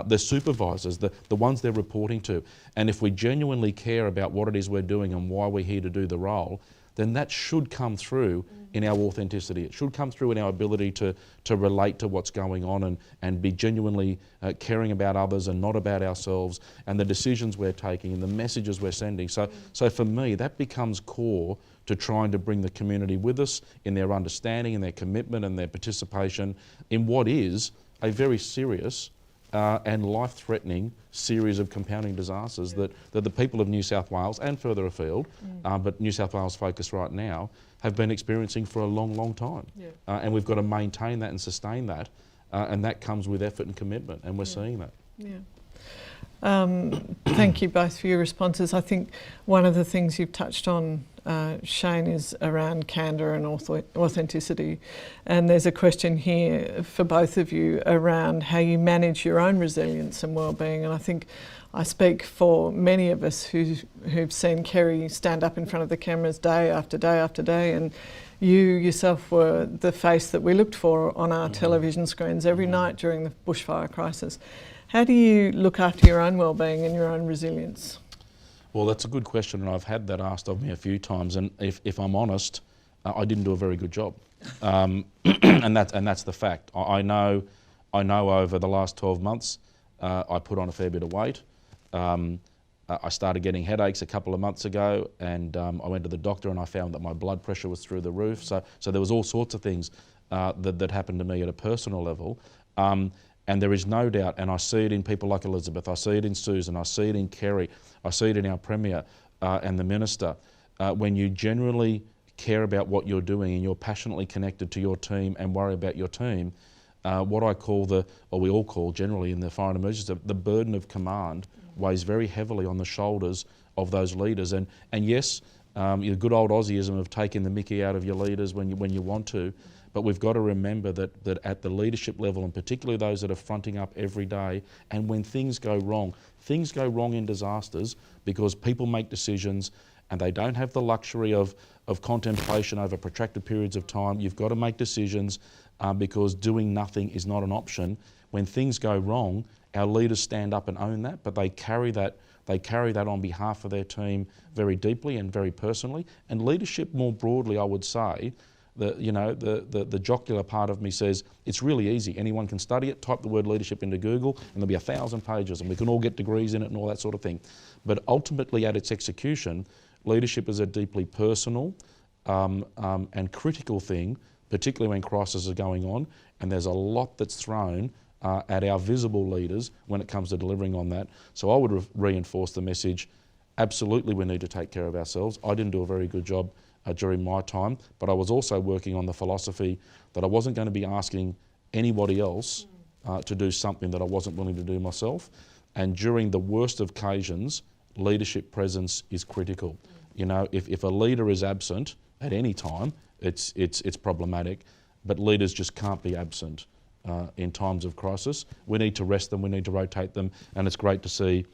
their supervisors, the ones they're reporting to. And if we genuinely care about what it is we're doing and why we're here to do the role, then that should come through in our authenticity. It should come through in our ability to relate to what's going on and be genuinely caring about others and not about ourselves, and the decisions we're taking and the messages we're sending. So for me, that becomes core to trying to bring the community with us in their understanding and their commitment and their participation in what is a very serious and life-threatening series of compounding disasters that the people of New South Wales and further afield, but New South Wales focus right now, have been experiencing for a long, long time. And we've got to maintain that and sustain that, and that comes with effort and commitment, and we're seeing that. Thank you both for your responses. I think one of the things you've touched on, Shane, is around candour and authenticity. And there's a question here for both of you around how you manage your own resilience and wellbeing. And I think I speak for many of us who've seen Kerry stand up in front of the cameras day after day after day, and you yourself were the face that we looked for on our television screens every night during the bushfire crisis. How do you look after your own wellbeing and your own resilience? Well, that's a good question, and I've had that asked of me a few times, and if I'm honest, I didn't do a very good job. And that's the fact. I know over the last 12 months, I put on a fair bit of weight. I started getting headaches a couple of months ago, and I went to the doctor and I found that my blood pressure was through the roof. So there was all sorts of things that happened to me at a personal level. And there is no doubt, and I see it in people like Elizabeth, I see it in Susan, I see it in Kerry, I see it in our Premier and the Minister, when you genuinely care about what you're doing and you're passionately connected to your team and worry about your team, what I call or we all call generally in the fire and emergency, the burden of command weighs very heavily on the shoulders of those leaders. And yes, your good old Aussieism of taking the mickey out of your leaders when you want to, but we've got to remember that at the leadership level, and particularly those that are fronting up every day, and when things go wrong in disasters because people make decisions and they don't have the luxury of contemplation over protracted periods of time. You've got to make decisions because doing nothing is not an option. When things go wrong, our leaders stand up and own that, but they carry that on behalf of their team very deeply and very personally. And leadership more broadly, I would say, the jocular part of me says it's really easy. Anyone can study it, type the word leadership into Google, and there'll be 1,000 pages, and we can all get degrees in it and all that sort of thing. But ultimately, at its execution, leadership is a deeply personal and critical thing, particularly when crises are going on, and there's a lot that's thrown at our visible leaders when it comes to delivering on that. So I would reinforce the message, absolutely we need to take care of ourselves. I didn't do a very good job during my time, but I was also working on the philosophy that I wasn't going to be asking anybody else to do something that I wasn't willing to do myself. And during the worst of occasions, leadership presence is critical. You know, if a leader is absent at any time, it's problematic, but leaders just can't be absent in times of crisis. We need to rest them, we need to rotate them, and it's great to see,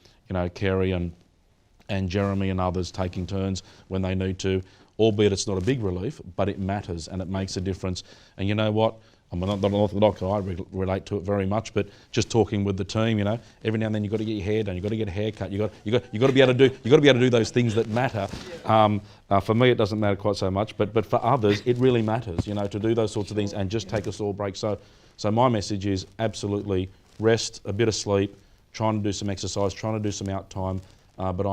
Kerry and Jeremy and others taking turns when they need to, albeit it's not a big relief, but it matters and it makes a difference. And you know what? I'm not an orthodox, I relate to it very much, but just talking with the team, every now and then you've got to get your hair done, you've got to get a haircut, you've got to be able to do those things that matter. For me, it doesn't matter quite so much, but for others, it really matters, to do those sorts of things and just take a small break. So my message is absolutely rest, a bit of sleep, trying to do some exercise, trying to do some out time. But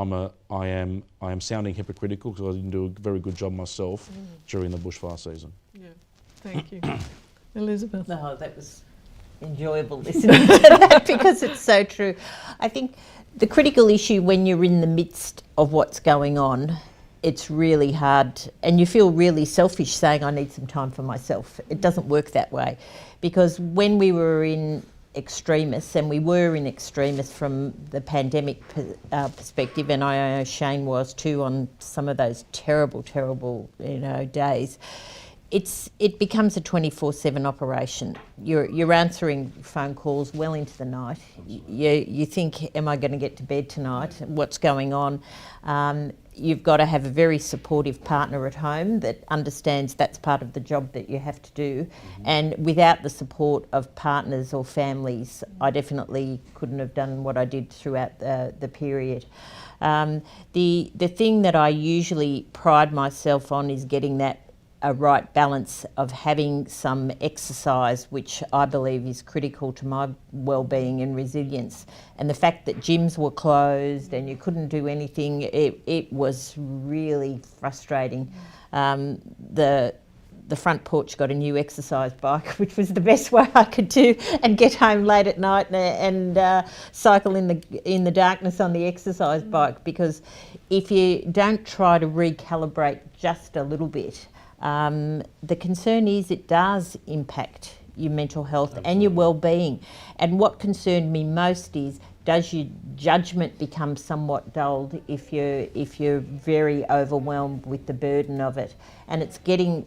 I am sounding hypocritical because I didn't do a very good job myself during the bushfire season. Yeah, thank you. Elizabeth? No, that was enjoyable listening to that because it's so true. I think the critical issue when you're in the midst of what's going on, it's really hard and you feel really selfish saying I need some time for myself. It doesn't work that way because when we were in extremis, and we were in extremis from the pandemic perspective, and I know Shane was too on some of those terrible days, it becomes a 24/7 operation. You're answering phone calls well into the night. You think, am I going to get to bed tonight? What's going on? You've got to have a very supportive partner at home that understands that's part of the job that you have to do. And without the support of partners or families, I definitely couldn't have done what I did throughout the period. The thing that I usually pride myself on is getting a right balance of having some exercise, which I believe is critical to my well-being and resilience. And the fact that gyms were closed and you couldn't do anything, it was really frustrating. The front porch got a new exercise bike, which was the best way I could do and get home late at night and cycle in the darkness on the exercise bike, because if you don't try to recalibrate just a little bit, the concern is it does impact your mental health and your well-being. And what concerned me most is, does your judgment become somewhat dulled if you're very overwhelmed with the burden of it? And it's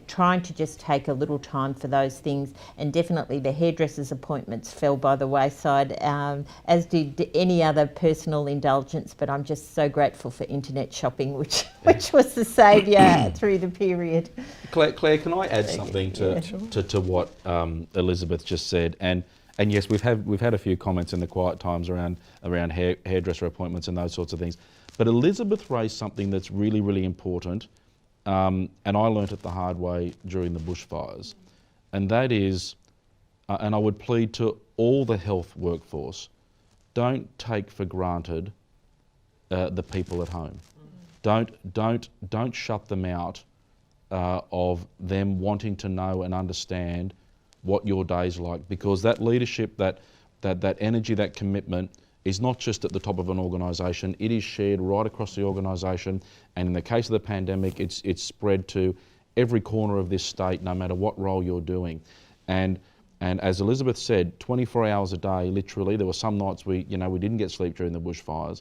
trying to just take a little time for those things. And definitely the hairdresser's appointments fell by the wayside, as did any other personal indulgence. But I'm just so grateful for internet shopping, which was the saviour through the period. Claire, can I add something to what Elizabeth just said? And yes, we've had a few comments in the quiet times around hairdresser appointments and those sorts of things. But Elizabeth raised something that's really, really important, and I learnt it the hard way during the bushfires. And that is, and I would plead to all the health workforce, don't take for granted the people at home. Don't shut them out of them wanting to know and understand what your day's like, because that leadership, that energy, that commitment is not just at the top of an organisation, it is shared right across the organisation, and in the case of the pandemic, it's spread to every corner of this state, no matter what role you're doing. And And as Elizabeth said, 24 hours a day, literally, there were some nights we didn't get sleep during the bushfires.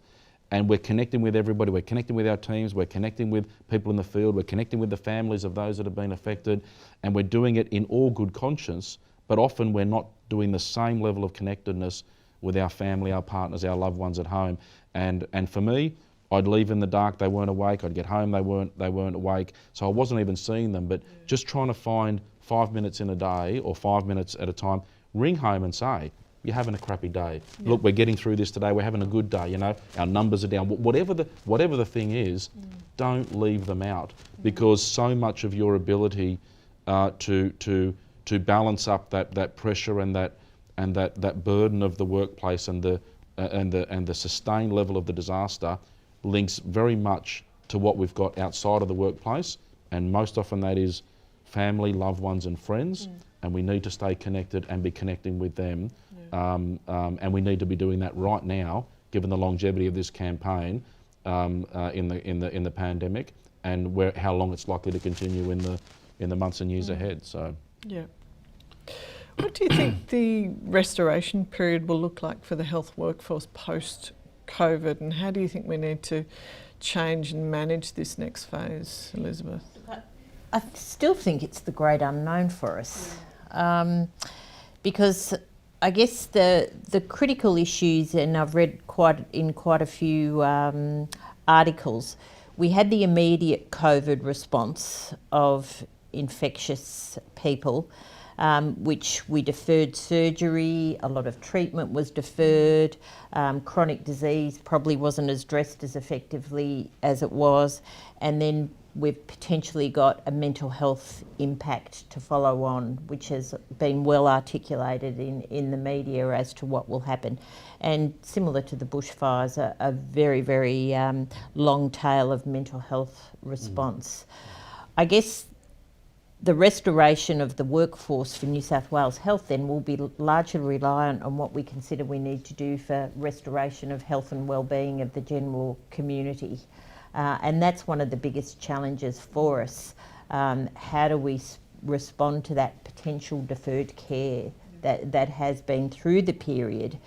And we're connecting with everybody, we're connecting with our teams, we're connecting with people in the field, we're connecting with the families of those that have been affected, and we're doing it in all good conscience, but often we're not doing the same level of connectedness with our family, our partners, our loved ones at home. And for me, I'd leave in the dark, they weren't awake, I'd get home, they weren't awake, so I wasn't even seeing them, but just trying to find 5 minutes in a day or 5 minutes at a time, ring home and say, you're having a crappy day. Yeah. Look, we're getting through this today, we're having a good day, our numbers are down. Whatever the thing is, don't leave them out, because so much of your ability to balance up that pressure and that burden of the workplace and the sustained level of the disaster links very much to what we've got outside of the workplace, and most often that is family, loved ones and friends, and we need to stay connected and be connecting with them. And we need to be doing that right now, given the longevity of this campaign in the pandemic, and how long it's likely to continue in the months and years ahead. So, yeah. What do you think the restoration period will look like for the health workforce post-COVID, and how do you think we need to change and manage this next phase, Elizabeth? I still think it's the great unknown for us, because I guess the critical issues, and I've read quite a few articles, we had the immediate COVID response of infectious people, which we deferred surgery, a lot of treatment was deferred, chronic disease probably wasn't addressed as effectively as it was, and then we've potentially got a mental health impact to follow on, which has been well articulated in the media as to what will happen. And similar to the bushfires, a very, very long tail of mental health response. I guess the restoration of the workforce for New South Wales Health then will be largely reliant on what we consider we need to do for restoration of health and wellbeing of the general community. And that's one of the biggest challenges for us. How do we respond to that potential deferred care that has been through the period,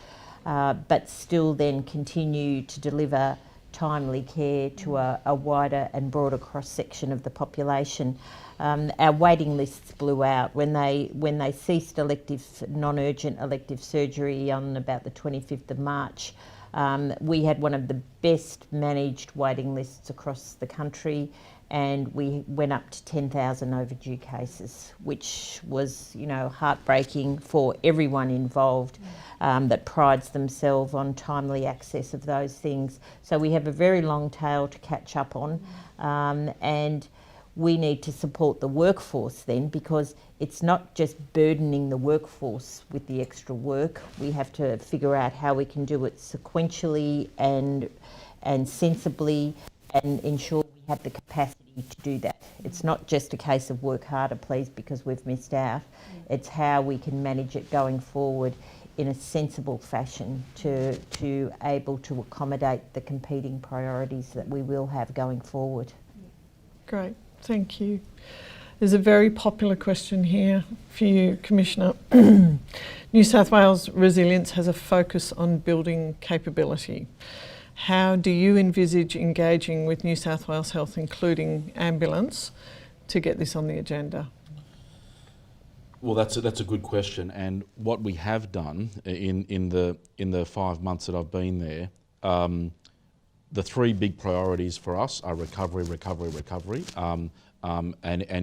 but still then continue to deliver timely care to a wider and broader cross-section of the population? Our waiting lists blew out when they ceased non-urgent elective surgery on about the 25th of March. We had one of the best managed waiting lists across the country, and we went up to 10,000 overdue cases, which was, heartbreaking for everyone involved that prides themselves on timely access of those things. So we have a very long tail to catch up on, and we need to support the workforce then, because it's not just burdening the workforce with the extra work. We have to figure out how we can do it sequentially and sensibly, and ensure we have the capacity to do that. It's not just a case of work harder, please, because we've missed out. It's how we can manage it going forward in a sensible fashion to able to accommodate the competing priorities that we will have going forward. Great. Thank you. There's a very popular question here for you, Commissioner. New South Wales Resilience has a focus on building capability. How do you envisage engaging with New South Wales Health, including ambulance, to get this on the agenda? Well, that's a good question, and what we have done in the 5 months that I've been there, the three big priorities for us are recovery, and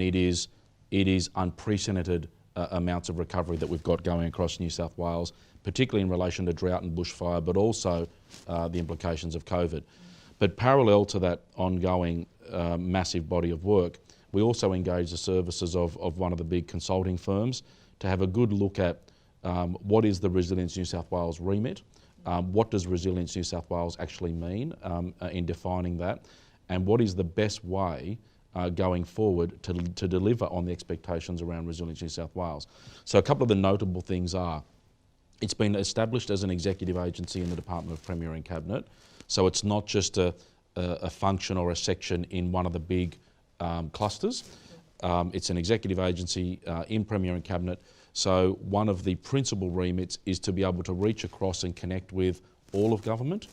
it is unprecedented amounts of recovery that we've got going across New South Wales, particularly in relation to drought and bushfire, but also the implications of COVID. But parallel to that ongoing massive body of work, we also engage the services of one of the big consulting firms to have a good look at what is the Resilience New South Wales remit, what does Resilience New South Wales actually mean in defining that, and what is the best way going forward to deliver on the expectations around Resilience New South Wales. So a couple of the notable things are, it's been established as an executive agency in the Department of Premier and Cabinet, so it's not just a function or a section in one of the big clusters. It's an executive agency in Premier and Cabinet So one of the principal remits is to be able to reach across and connect with all of government.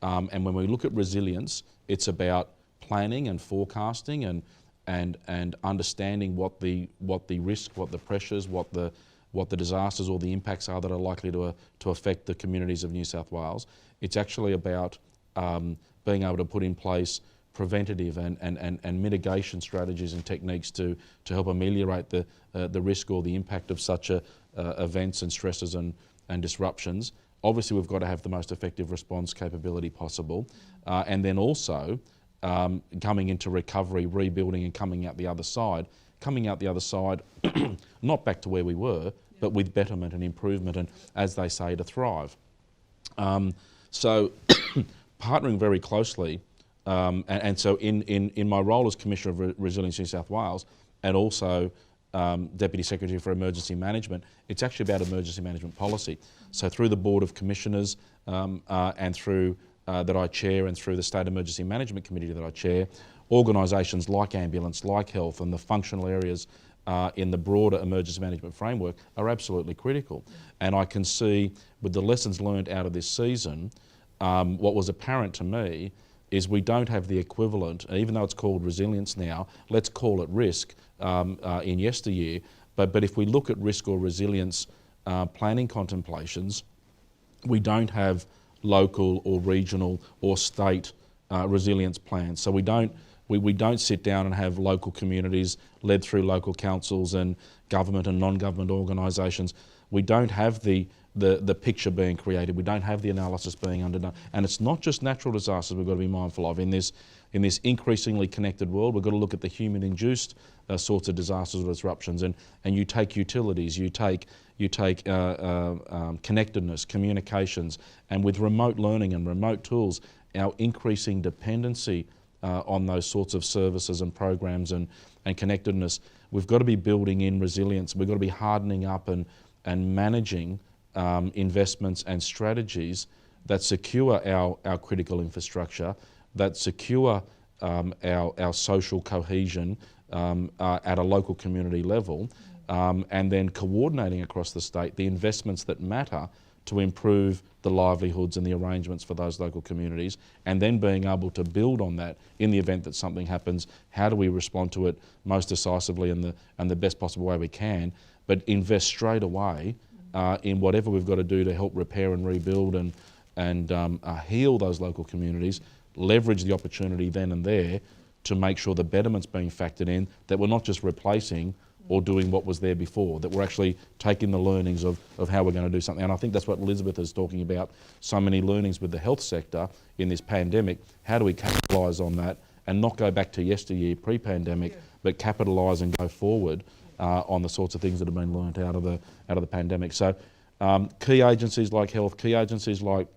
And when we look at resilience, it's about planning and forecasting and understanding what the risk, what the pressures, what the disasters or the impacts are that are likely to affect the communities of New South Wales. It's actually about being able to put in place preventative and mitigation strategies and techniques to help ameliorate the risk or the impact of such events and stresses and disruptions. Obviously, we've got to have the most effective response capability possible, and then also coming into recovery, rebuilding, and coming out the other side. Coming out the other side, not back to where we were, but with betterment and improvement, and as they say, to thrive. So, partnering very closely. And so in my role as Commissioner of Resilience New South Wales and also Deputy Secretary for Emergency Management, it's actually about emergency management policy. So through the Board of Commissioners and through that I chair and through the State Emergency Management Committee that I chair, organisations like ambulance, like health and the functional areas in the broader emergency management framework are absolutely critical. And I can see with the lessons learned out of this season, what was apparent to me is we don't have the equivalent, even though it's called resilience now, let's call it risk in yesteryear. But if we look at risk or resilience planning contemplations, we don't have local or regional or state resilience plans. So we don't sit down and have local communities led through local councils and government and non-government organisations. We don't have the picture being created. We don't have the analysis being underdone. And it's not just natural disasters we've got to be mindful of. In this increasingly connected world, we've got to look at the human-induced sorts of disasters or disruptions. And you take utilities, you take connectedness, communications, and with remote learning and remote tools, our increasing dependency on those sorts of services and programs and connectedness, we've got to be building in resilience. We've got to be hardening up and managing investments and strategies that secure our critical infrastructure, that secure our social cohesion at a local community level, and then coordinating across the state the investments that matter to improve the livelihoods and the arrangements for those local communities, and then being able to build on that in the event that something happens. How do we respond to it most decisively and the best possible way we can, but invest straight away in whatever we've got to do to help repair and rebuild and heal those local communities, leverage the opportunity then and there to make sure the betterment's being factored in, that we're not just replacing or doing what was there before, that we're actually taking the learnings of how we're going to do something. And I think that's what Elizabeth is talking about, so many learnings with the health sector in this pandemic. How do we capitalise on that and not go back to yesteryear, pre-pandemic, but capitalise and go forward on the sorts of things that have been learnt out of the pandemic. So key agencies like health, key agencies like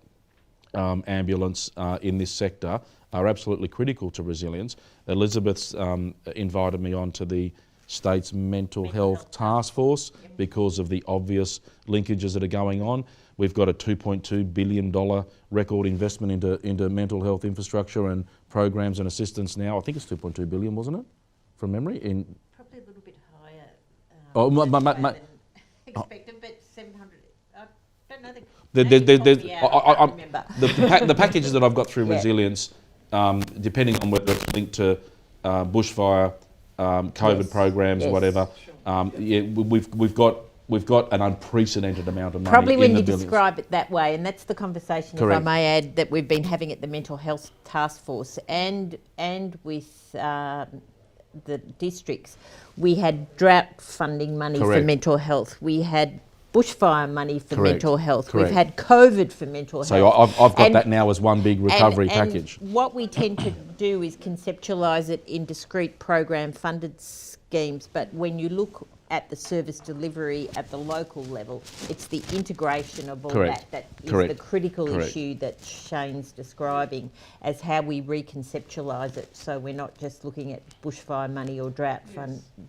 ambulance in this sector are absolutely critical to resilience. Elizabeth's invited me on to the state's mental health task force because of the obvious linkages that are going on. We've got a $2.2 billion record investment into mental health infrastructure and programs and assistance now. I think it's $2.2 billion, wasn't it, from memory? Probably a little bit higher expected, but 700. I don't know the packages that I've got through resilience, depending on whether it's linked to bushfire, COVID programs, whatever. We've got an unprecedented amount of money. Probably when you billions. describe it that way, and that's the conversation, if I may add, that we've been having at the Mental Health Task Force and with the districts. We had drought funding money for mental health. We had bushfire money for mental health. We've had COVID for mental health. So I've got that now as one big recovery package. What we tend to do is conceptualise it in discrete program funded schemes, but when you look at the service delivery at the local level, it's the integration of all that is the critical issue that Shane's describing as how we reconceptualise it, so we're not just looking at bushfire money or drought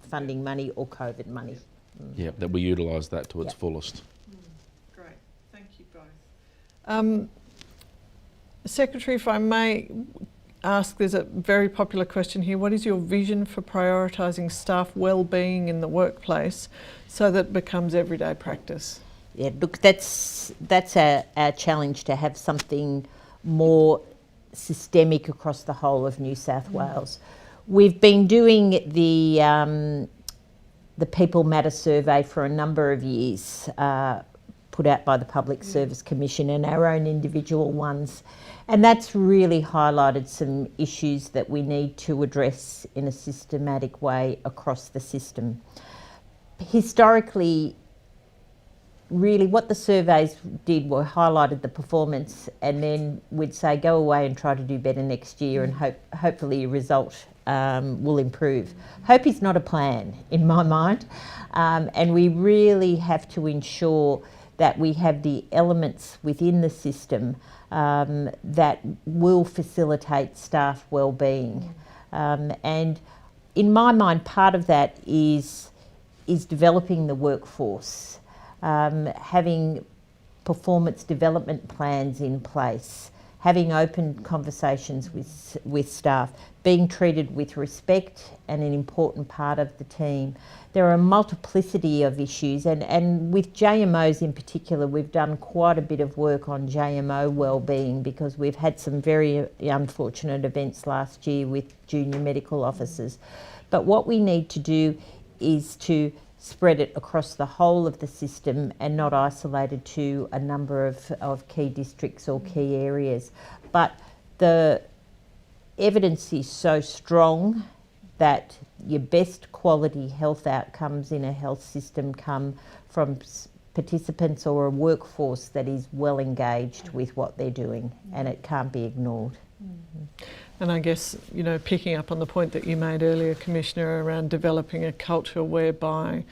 funding money or COVID money. Yeah, that we utilise that to its fullest. Great, thank you both. Secretary, if I may, ask, there's a very popular question here, what is your vision for prioritising staff well-being in the workplace so that it becomes everyday practice? Yeah, look, that's our challenge, to have something more systemic across the whole of New South Wales. We've been doing the People Matter survey for a number of years, put out by the Public Service Commission, and our own individual ones. And that's really highlighted some issues that we need to address in a systematic way across the system. Historically, really what the surveys did were highlighted the performance, and then we'd say go away and try to do better next year, and hopefully your result will improve. Hope is not a plan in my mind, and we really have to ensure that we have the elements within the system that will facilitate staff well-being. And in my mind, part of that is developing the workforce, having performance development plans in place, having open conversations with staff, being treated with respect and an important part of the team. There are a multiplicity of issues, and with JMOs in particular, we've done quite a bit of work on JMO wellbeing, because we've had some very unfortunate events last year with junior medical officers. But what we need to do is to spread it across the whole of the system and not isolated to a number of key districts or key areas. But the evidence is so strong that your best quality health outcomes in a health system come from participants or a workforce that is well engaged with what they're doing, and it can't be ignored. And I guess, picking up on the point that you made earlier, Commissioner, around developing a culture whereby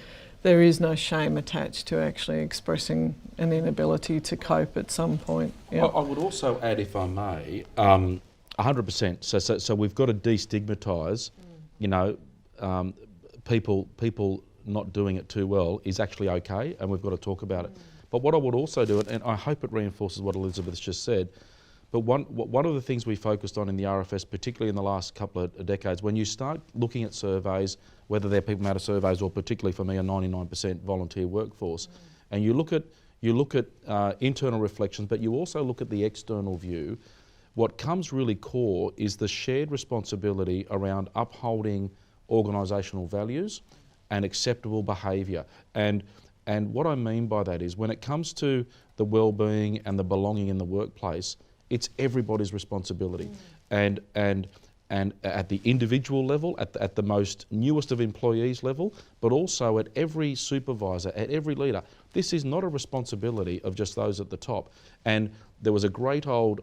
there is no shame attached to actually expressing an inability to cope at some point. Yeah. I would also add, if I may, 100%. So we've got to destigmatise, people not doing it too well is actually okay, and we've got to talk about it. But what I would also do, and I hope it reinforces what Elizabeth's just said, but one of the things we focused on in the RFS, particularly in the last couple of decades, when you start looking at surveys, whether they're People Matter surveys or particularly for me a 99% volunteer workforce, and you look at internal reflections, but you also look at the external view, what comes really core is the shared responsibility around upholding organisational values and acceptable behaviour. And what I mean by that is, when it comes to the well-being and the belonging in the workplace, it's everybody's responsibility. And at the individual level, at the most newest of employees level, but also at every supervisor, at every leader. This is not a responsibility of just those at the top. And there was a great old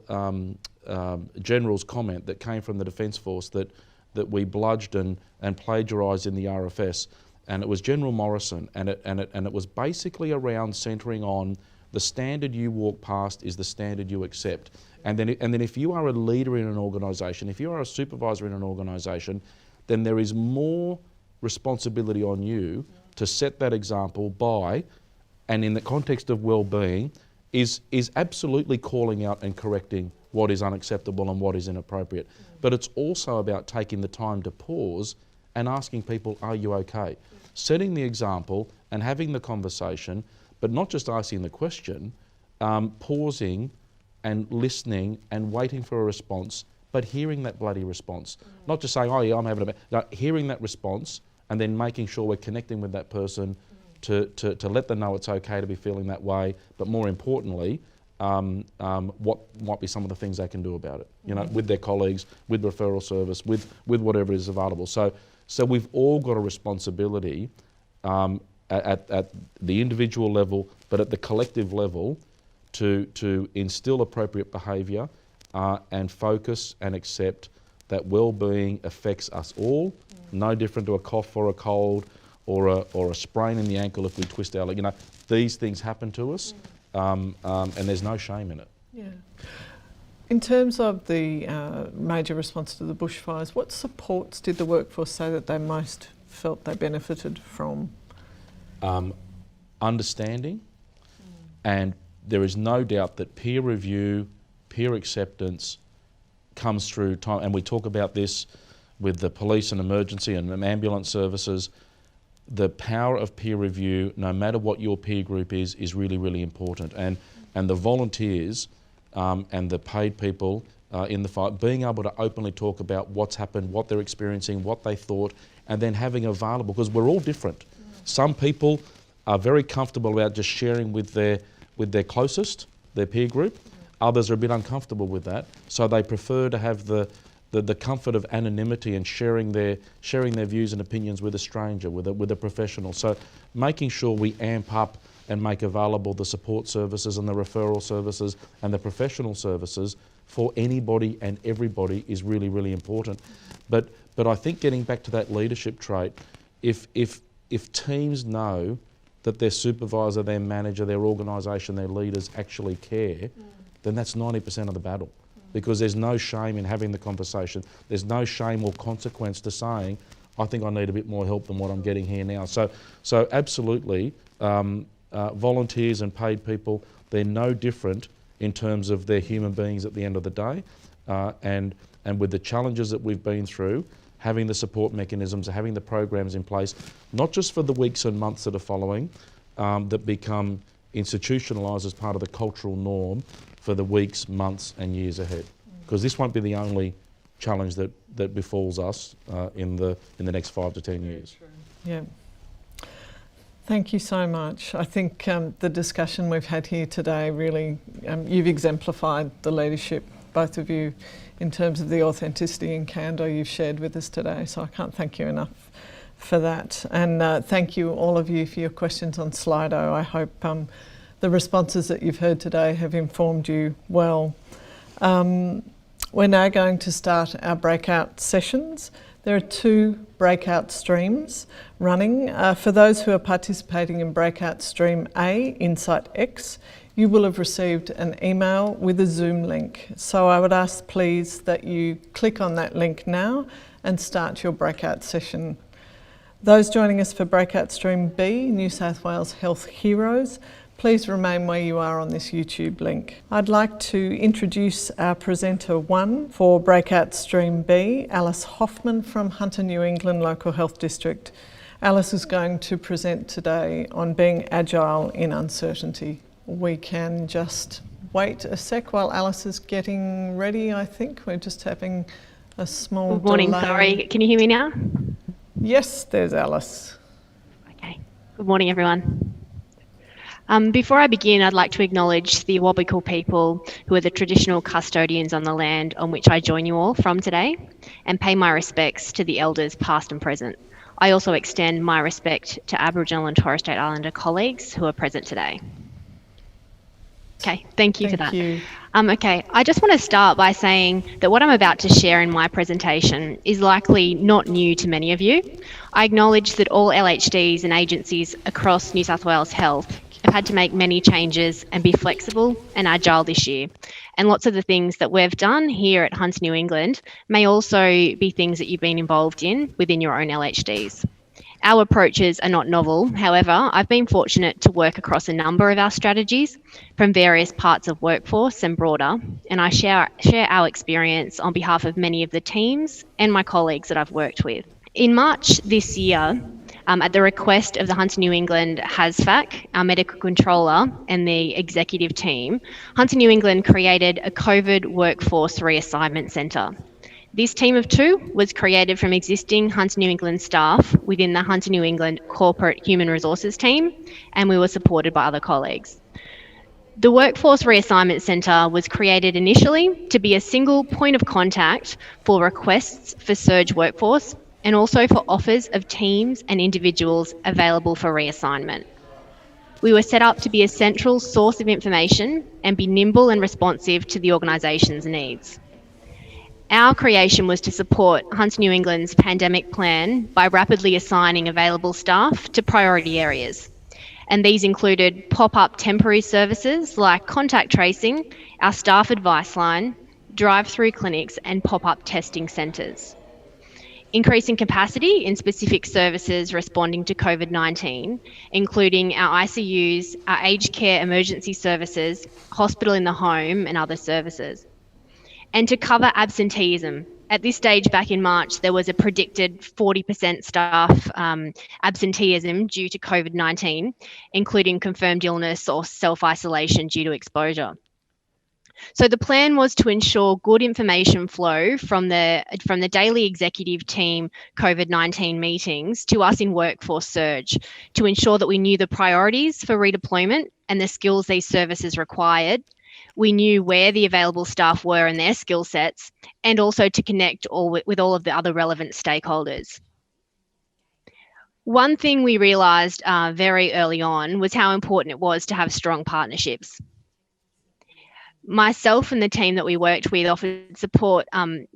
general's comment that came from the Defence Force that we bludged and plagiarised in the RFS, and it was General Morrison, and it was basically around centering on the standard you walk past is the standard you accept. And then if you are a leader in an organisation, if you are a supervisor in an organisation, then there is more responsibility on you to set that example by, and in the context of well-being, is absolutely calling out and correcting what is unacceptable and what is inappropriate. But it's also about taking the time to pause and asking people, are you okay? Setting the example and having the conversation, but not just asking the question, pausing and listening and waiting for a response, but hearing that bloody response. Not just saying, oh yeah, I'm having a bad... No, hearing that response and then making sure we're connecting with that person to let them know it's okay to be feeling that way, but more importantly, what might be some of the things they can do about it, with their colleagues, with referral service, with whatever is available. So we've all got a responsibility at the individual level, but at the collective level, to instill appropriate behaviour and focus and accept that well-being affects us all, no different to a cough or a cold or a sprain in the ankle if we twist our leg. These things happen to us, and there's no shame in it. Yeah. In terms of the major response to the bushfires, what supports did the workforce say that they most felt they benefited from? Understanding, and there is no doubt that peer review, peer acceptance, comes through time, and we talk about this with the police and emergency and ambulance services. The power of peer review, no matter what your peer group is really, really important. And the volunteers and the paid people in the fight, being able to openly talk about what's happened, what they're experiencing, what they thought, and then having available, because we're all different. Some people are very comfortable about just sharing with their closest, their peer group. Others are a bit uncomfortable with that, so they prefer to have the comfort of anonymity and sharing their views and opinions with a stranger, with a professional. So making sure we amp up and make available the support services and the referral services and the professional services for anybody and everybody is really, really important. But I think getting back to that leadership trait, if teams know that their supervisor, their manager, their organisation, their leaders actually care, then that's 90% of the battle. Because there's no shame in having the conversation. There's no shame or consequence to saying, I think I need a bit more help than what I'm getting here now. So absolutely, volunteers and paid people, they're no different in terms of they're human beings at the end of the day. And with the challenges that we've been through, having the support mechanisms, having the programs in place, not just for the weeks and months that are following, that become institutionalised as part of the cultural norm for the weeks, months and years ahead. Because this won't be the only challenge that befalls us in the next 5 to 10 years. Yeah. Thank you so much. I think the discussion we've had here today really, you've exemplified the leadership, both of you, in terms of the authenticity and candour you've shared with us today. So I can't thank you enough for that. And thank you, all of you, for your questions on Slido. I hope the responses that you've heard today have informed you well. We're now going to start our breakout sessions. There are 2 breakout streams running. For those who are participating in breakout stream A, Insight X, you will have received an email with a Zoom link. So I would ask please that you click on that link now and start your breakout session. Those joining us for breakout stream B, New South Wales Health Heroes, please remain where you are on this YouTube link. I'd like to introduce our presenter 1 for breakout stream B, Alice Hoffman from Hunter New England Local Health District. Alice is going to present today on being agile in uncertainty. We can just wait a sec while Alice is getting ready, I think. We're just having a small Good morning, delay. sorry. Can you hear me now? Yes, there's Alice. Okay. Good morning, everyone. Before I begin, I'd like to acknowledge the Awabakal people who are the traditional custodians on the land on which I join you all from today, and pay my respects to the elders past and present. I also extend my respect to Aboriginal and Torres Strait Islander colleagues who are present today. Okay, thank you for that. Okay, I just want to start by saying that what I'm about to share in my presentation is likely not new to many of you. I acknowledge that all LHDs and agencies across New South Wales Health have had to make many changes and be flexible and agile this year. And lots of the things that we've done here at Hunter New England may also be things that you've been involved in within your own LHDs. Our approaches are not novel. However, I've been fortunate to work across a number of our strategies from various parts of workforce and broader, and I share our experience on behalf of many of the teams and my colleagues that I've worked with. In March this year, at the request of the Hunter New England HASFAC, our medical controller and the executive team, Hunter New England created a COVID workforce reassignment centre. This team of 2 was created from existing Hunter New England staff within the Hunter New England Corporate Human Resources team, and we were supported by other colleagues. The Workforce Reassignment Centre was created initially to be a single point of contact for requests for surge workforce and also for offers of teams and individuals available for reassignment. We were set up to be a central source of information and be nimble and responsive to the organisation's needs. Our creation was to support Hunter New England's pandemic plan by rapidly assigning available staff to priority areas. And these included pop-up temporary services like contact tracing, our staff advice line, drive-through clinics and pop-up testing centres. Increasing capacity in specific services responding to COVID-19, including our ICUs, our aged care emergency services, hospital in the home and other services. and to cover absenteeism. At this stage, back in March, there was a predicted 40% staff absenteeism due to COVID-19, including confirmed illness or self-isolation due to exposure. So the plan was to ensure good information flow from the daily executive team COVID-19 meetings to us in Workforce Surge to ensure that we knew the priorities for redeployment and the skills these services required. We knew where the available staff were and their skill sets, and also to connect with all of the other relevant stakeholders. One thing we realised very early on was how important it was to have strong partnerships. Myself and the team that we worked with offered support.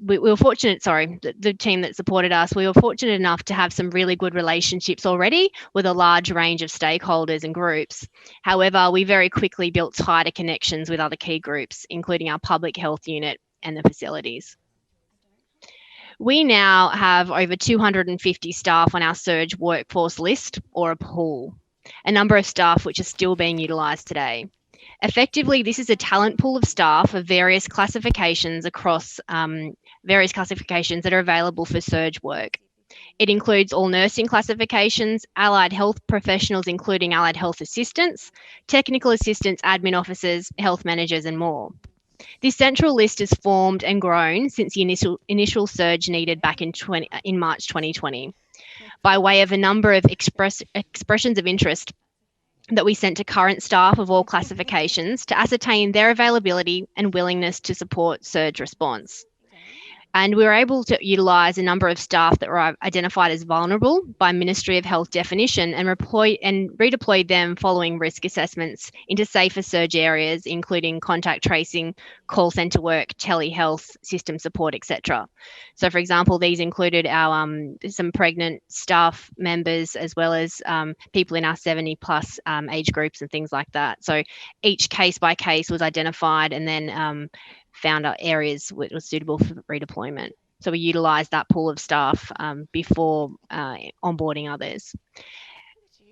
We were fortunate, the team that supported us, we were fortunate enough to have some really good relationships already with a large range of stakeholders and groups. However, we very quickly built tighter connections with other key groups, including our public health unit and the facilities. We now have over 250 staff on our Surge workforce list or a pool, a number of staff which are still being utilised today. Effectively, this is a talent pool of staff of various classifications across various classifications that are available for Surge work. It includes all nursing classifications, allied health professionals, including allied health assistants, technical assistants, admin officers, health managers, and more. This central list has formed and grown since the initial surge needed back in March 2020, by way of a number of expressions of interest that we sent to current staff of all classifications to ascertain their availability and willingness to support surge response. And we were able to utilise a number of staff that were identified as vulnerable by Ministry of Health definition and redeployed them following risk assessments into safer surge areas, including contact tracing, call centre work, telehealth, system support, etc. So, for example, these included our some pregnant staff members as well as people in our 70 plus age groups and things like that. So each case by case was identified and then found out areas which was suitable for redeployment. So we utilised that pool of staff before onboarding others.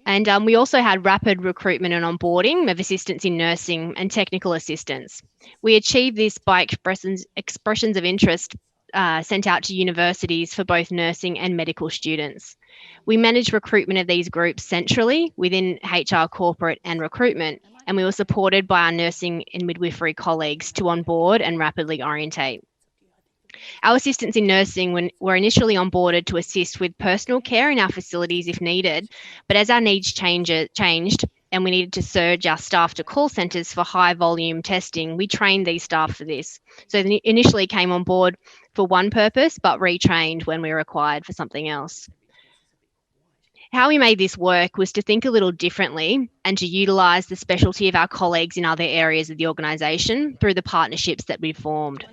And we also had rapid recruitment and onboarding of assistants in nursing and technical assistants. We achieved this by expressions of interest sent out to universities for both nursing and medical students. We managed recruitment of these groups centrally within HR, corporate and recruitment, and we were supported by our nursing and midwifery colleagues to onboard and rapidly orientate. Our assistants in nursing were initially onboarded to assist with personal care in our facilities if needed, but as our needs changed and we needed to surge our staff to call centres for high volume testing, we trained these staff for this. So they initially came on board for one purpose, but retrained when we were required for something else. How we made this work was to think a little differently and to utilise the specialty of our colleagues in other areas of the organisation through the partnerships that we formed.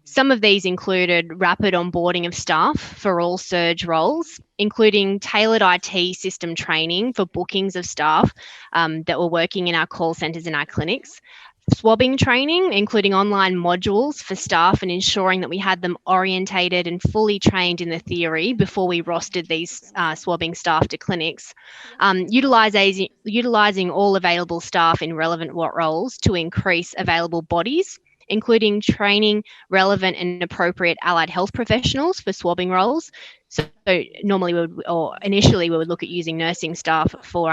Some of these included rapid onboarding of staff for all surge roles, including tailored IT system training for bookings of staff that were working in our call centres and our clinics, swabbing training, including online modules for staff and ensuring that we had them orientated and fully trained in the theory before we rostered these swabbing staff to clinics, utilising all available staff in relevant roles to increase available bodies, including training relevant and appropriate allied health professionals for swabbing roles. So normally initially we would look at using nursing staff for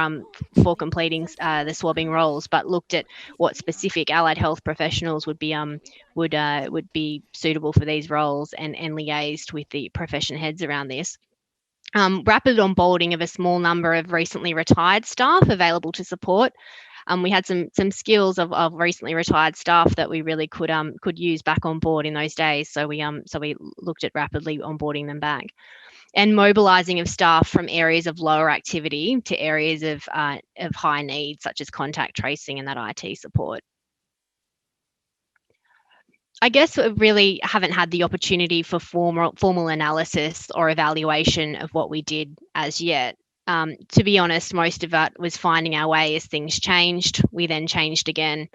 completing the swabbing roles, but looked at what specific allied health professionals would be suitable for these roles and liaised with the profession heads around this. Rapid onboarding of a small number of recently retired staff available to support. We had some skills of recently retired staff that we really could use back on board in those days. So we looked at rapidly onboarding them back, and mobilising of staff from areas of lower activity to areas of high need, such as contact tracing and that IT support. I guess we really haven't had the opportunity for formal analysis or evaluation of what we did as yet. To be honest, most of that was finding our way as things changed. We then changed again.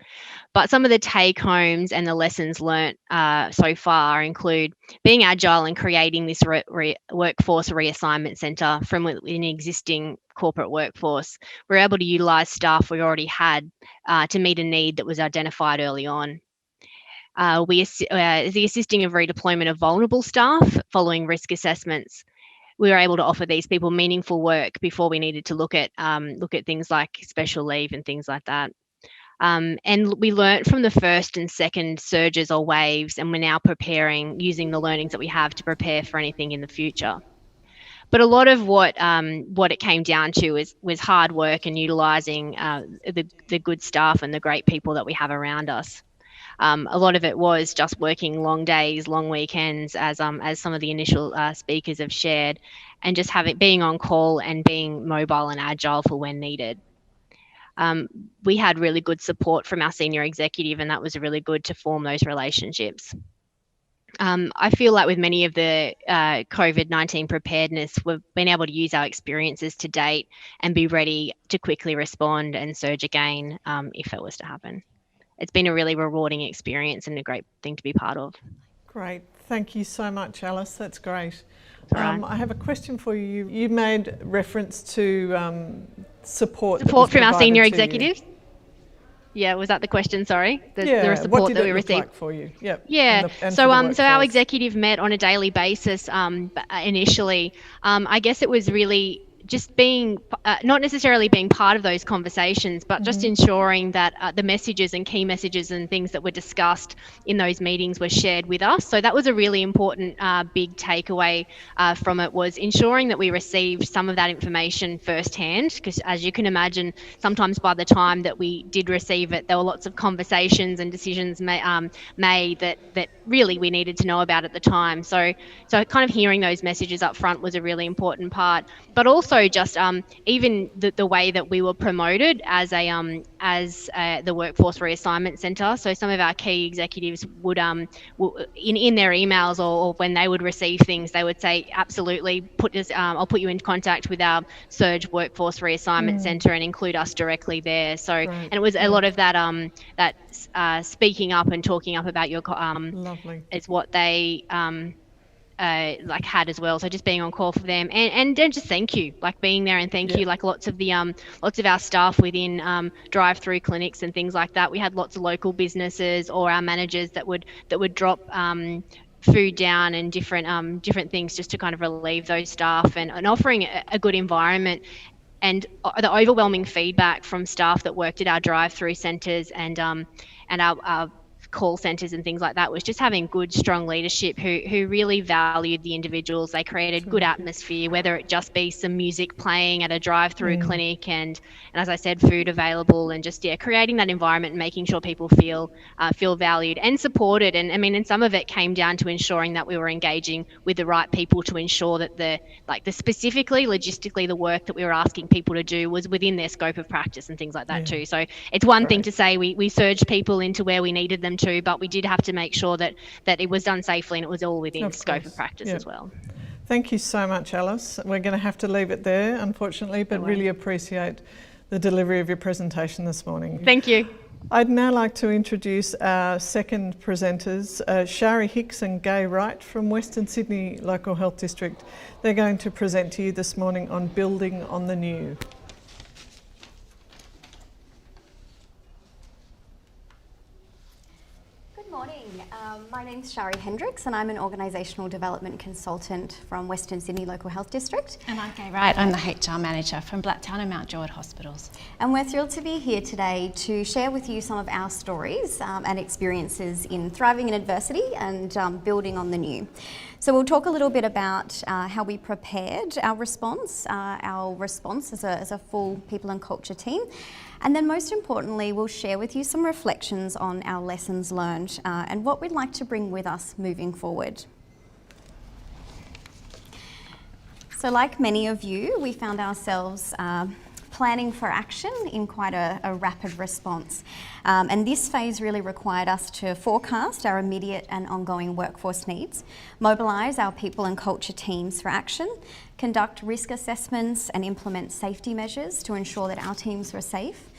But some of the take-homes and the lessons learnt so far include being agile and creating this workforce reassignment centre from within an existing corporate workforce. We're able to utilise staff we already had to meet a need that was identified early on. The assisting of redeployment of vulnerable staff following risk assessments. We were able to offer these people meaningful work before we needed to look at things like special leave and things like that. And we learnt from the first and second surges or waves, and we're now preparing using the learnings that we have to prepare for anything in the future. But a lot of what it came down to was hard work and utilising the good staff and the great people that we have around us. A lot of it was just working long days, long weekends, as some of the initial speakers have shared, and just being on call and being mobile and agile for when needed. We had really good support from our senior executive, and that was really good to form those relationships. I feel like with many of the COVID-19 preparedness, we've been able to use our experiences to date and be ready to quickly respond and surge again if it was to happen. It's been a really rewarding experience and a great thing to be part of. Great. Thank you so much, Alice. That's great. Right. I have a question for you. You made reference to support from our senior executives. Yeah, was that the question? Sorry. The support what did that we it look received. like for you? Yep. Yeah. So our executive met on a daily basis initially. I guess it was really just being not necessarily being part of those conversations, but just ensuring that the messages and key messages and things that were discussed in those meetings were shared with us. So that was a really important big takeaway from it, was ensuring that we received some of that information firsthand, because as you can imagine, sometimes by the time that we did receive it, there were lots of conversations and decisions made that really we needed to know about at the time. So kind of hearing those messages up front was a really important part, but also just even the way that we were promoted as the Workforce Reassignment Centre. So some of our key executives would in their emails or when they would receive things, they would say, absolutely, I'll put you in contact with our Surge Workforce Reassignment Centre and include us directly there. So and it was a lot of that speaking up and talking up about your is what they had as well. So just being on call for them and then just thank you, like being there and thank you. Like lots of our staff within drive-through clinics and things like that. We had lots of local businesses or our managers that would drop food down and different things just to kind of relieve those staff and offering a good environment. And the overwhelming feedback from staff that worked at our drive-through centres and our call centres and things like that was just having good, strong leadership who really valued the individuals. They created good atmosphere, whether it just be some music playing at a drive-through clinic and as I said, food available, and just creating that environment and making sure people feel valued and supported. And I mean, and some of it came down to ensuring that we were engaging with the right people to ensure that the specifically logistically the work that we were asking people to do was within their scope of practice and things like that too. So it's one thing to say we surged people into where we needed them to, but we did have to make sure that it was done safely and it was all within scope of practice as well. Thank you so much, Alice. We're going to have to leave it there, unfortunately, but really appreciate the delivery of your presentation this morning. Thank you. I'd now like to introduce our second presenters, Shari Hicks and Gai Wright from Western Sydney Local Health District. They're going to present to you this morning on building on the new. My name's Shari Hendricks and I'm an Organisational Development Consultant from Western Sydney Local Health District. And I'm Gai Wright, I'm the HR Manager from Blacktown and Mount Druitt Hospitals. And we're thrilled to be here today to share with you some of our stories and experiences in thriving in adversity and building on the new. So we'll talk a little bit about how we prepared our response as a full people and culture team. And then most importantly, we'll share with you some reflections on our lessons learned and what we'd like to bring with us moving forward. So like many of you, we found ourselves planning for action in quite a rapid response. And this phase really required us to forecast our immediate and ongoing workforce needs, mobilise our people and culture teams for action, conduct risk assessments and implement safety measures to ensure that our teams were safe,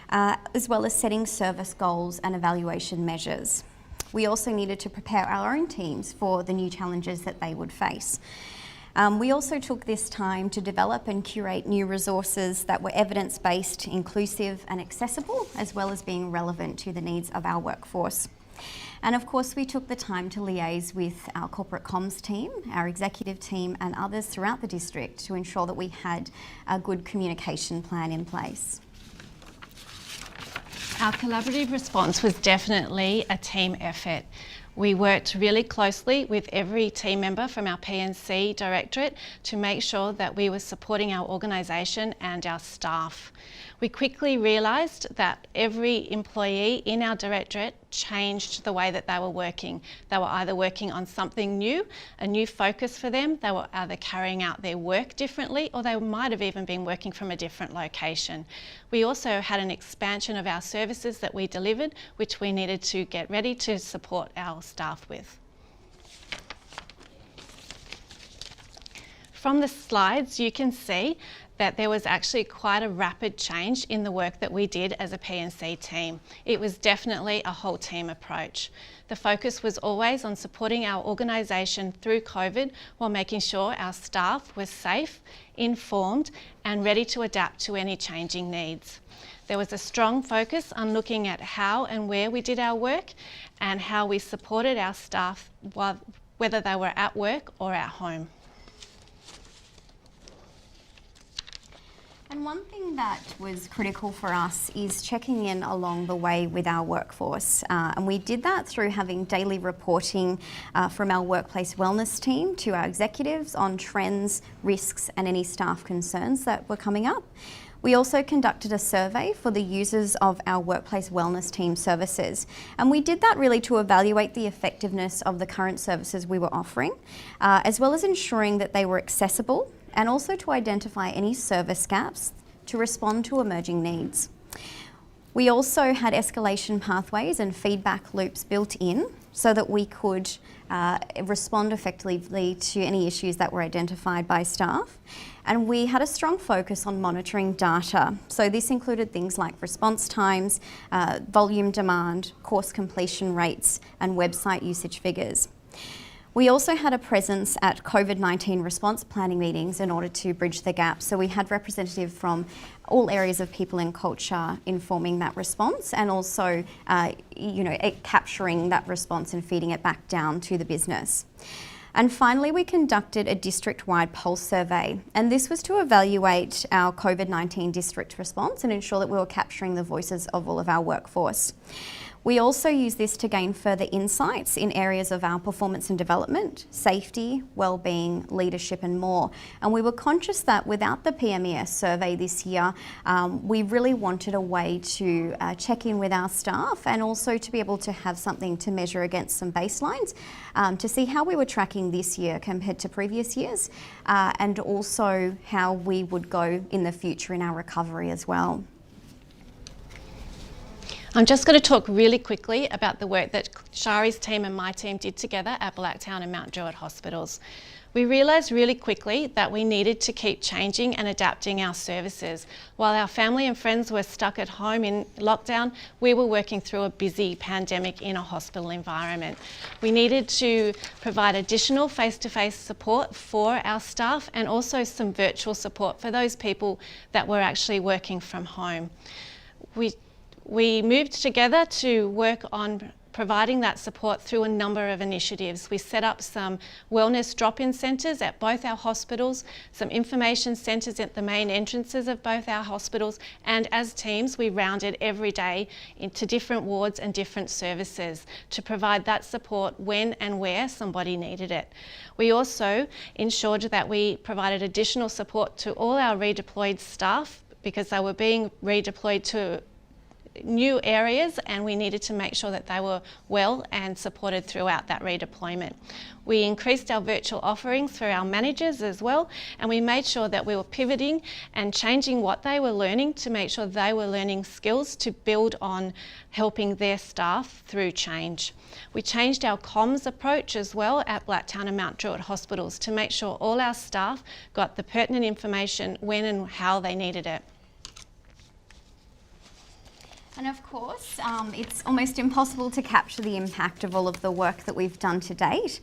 as well as setting service goals and evaluation measures. We also needed to prepare our own teams for the new challenges that they would face. We also took this time to develop and curate new resources that were evidence-based, inclusive and accessible, as well as being relevant to the needs of our workforce. And of course, we took the time to liaise with our corporate comms team, our executive team, and others throughout the district to ensure that we had a good communication plan in place. Our collaborative response was definitely a team effort. We worked really closely with every team member from our P&C Directorate to make sure that we were supporting our organisation and our staff. We quickly realised that every employee in our Directorate changed the way that they were working. They were either working on something new, a new focus for them, they were either carrying out their work differently, or they might have even been working from a different location. We also had an expansion of our services that we delivered, which we needed to get ready to support our staff with. From the slides, you can see that there was actually quite a rapid change in the work that we did as a P&C team. It was definitely a whole team approach. The focus was always on supporting our organisation through COVID while making sure our staff were safe, informed and ready to adapt to any changing needs. There was a strong focus on looking at how and where we did our work and how we supported our staff whether they were at work or at home. And one thing that was critical for us is checking in along the way with our workforce. And we did that through having daily reporting from our workplace wellness team to our executives on trends, risks and any staff concerns that were coming up. We also conducted a survey for the users of our workplace wellness team services. And we did that really to evaluate the effectiveness of the current services we were offering, as well as ensuring that they were accessible, and also to identify any service gaps to respond to emerging needs. We also had escalation pathways and feedback loops built in so that we could respond effectively to any issues that were identified by staff. And we had a strong focus on monitoring data. So this included things like response times, volume demand, course completion rates, and website usage figures. We also had a presence at COVID-19 response planning meetings in order to bridge the gap. So we had representatives from all areas of people and culture informing that response and also capturing that response and feeding it back down to the business. And finally, we conducted a district-wide pulse survey, and this was to evaluate our COVID-19 district response and ensure that we were capturing the voices of all of our workforce. We also use this to gain further insights in areas of our performance and development, safety, wellbeing, leadership and more. And we were conscious that without the PMES survey this year, we really wanted a way to check in with our staff and also to be able to have something to measure against some baselines to see how we were tracking this year compared to previous years and also how we would go in the future in our recovery as well. I'm just going to talk really quickly about the work that Shari's team and my team did together at Blacktown and Mount Druitt hospitals. We realised really quickly that we needed to keep changing and adapting our services. While our family and friends were stuck at home in lockdown, we were working through a busy pandemic in a hospital environment. We needed to provide additional face-to-face support for our staff and also some virtual support for those people that were actually working from home. We moved together to work on providing that support through a number of initiatives. We set up some wellness drop-in centres at both our hospitals, some information centres at the main entrances of both our hospitals, and as teams we rounded every day into different wards and different services to provide that support when and where somebody needed it. We also ensured that we provided additional support to all our redeployed staff because they were being redeployed to new areas and we needed to make sure that they were well and supported throughout that redeployment. We increased our virtual offerings for our managers as well, and we made sure that we were pivoting and changing what they were learning to make sure they were learning skills to build on helping their staff through change. We changed our comms approach as well at Blacktown and Mount Druitt hospitals to make sure all our staff got the pertinent information when and how they needed it. And of course, it's almost impossible to capture the impact of all of the work that we've done to date.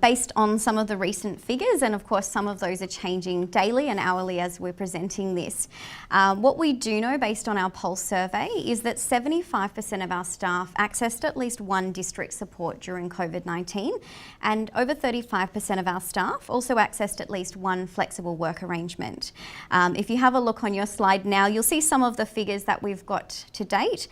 Based on some of the recent figures, and of course some of those are changing daily and hourly as we're presenting this. What we do know based on our pulse survey is that 75% of our staff accessed at least one district support during COVID-19, and over 35% of our staff also accessed at least one flexible work arrangement. If you have a look on your slide now, you'll see some of the figures that we've got to date.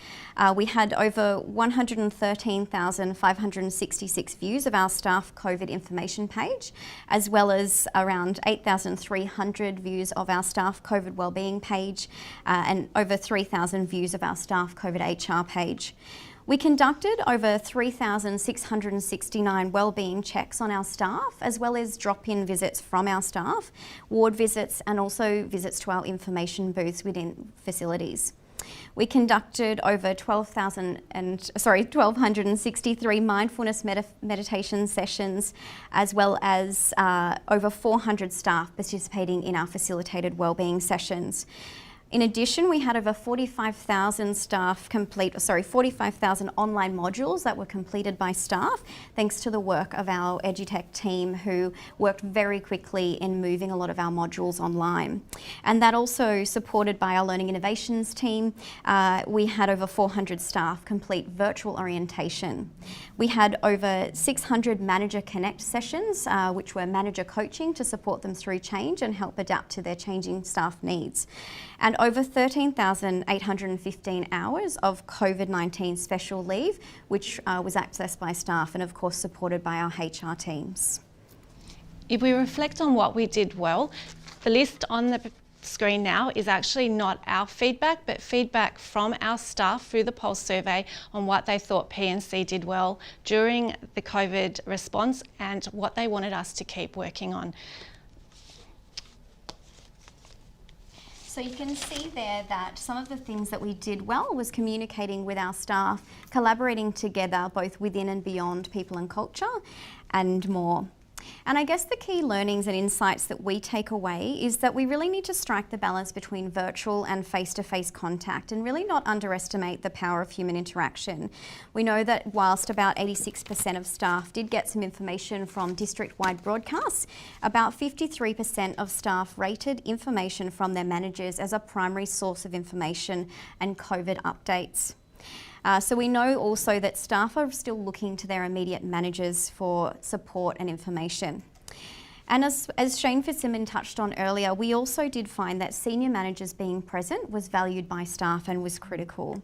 We had over 113,566 views of our staff COVID information page, as well as around 8,300 views of our staff COVID wellbeing page, and over 3,000 views of our staff COVID HR page. We conducted over 3,669 wellbeing checks on our staff, as well as drop-in visits from our staff, ward visits, and also visits to our information booths within facilities. We conducted over 1,263 mindfulness meditation sessions, as well as over 400 staff participating in our facilitated wellbeing sessions. In addition, we had over 45,000 online modules that were completed by staff, thanks to the work of our EduTech team, who worked very quickly in moving a lot of our modules online. And that also supported by our Learning Innovations team. We had over 400 staff complete virtual orientation. We had over 600 Manager Connect sessions, which were manager coaching to support them through change and help adapt to their changing staff needs. And over 13,815 hours of COVID-19 special leave, which was accessed by staff and of course supported by our HR teams. If we reflect on what we did well, the list on the screen now is actually not our feedback, but feedback from our staff through the Pulse survey on what they thought P&C did well during the COVID response and what they wanted us to keep working on. So you can see there that some of the things that we did well was communicating with our staff, collaborating together both within and beyond people and culture, and more. And I guess the key learnings and insights that we take away is that we really need to strike the balance between virtual and face-to-face contact and really not underestimate the power of human interaction. We know that whilst about 86% of staff did get some information from district-wide broadcasts, about 53% of staff rated information from their managers as a primary source of information and COVID updates. So we know also that staff are still looking to their immediate managers for support and information. And as Shane Fitzsimmons touched on earlier, we also did find that senior managers being present was valued by staff and was critical.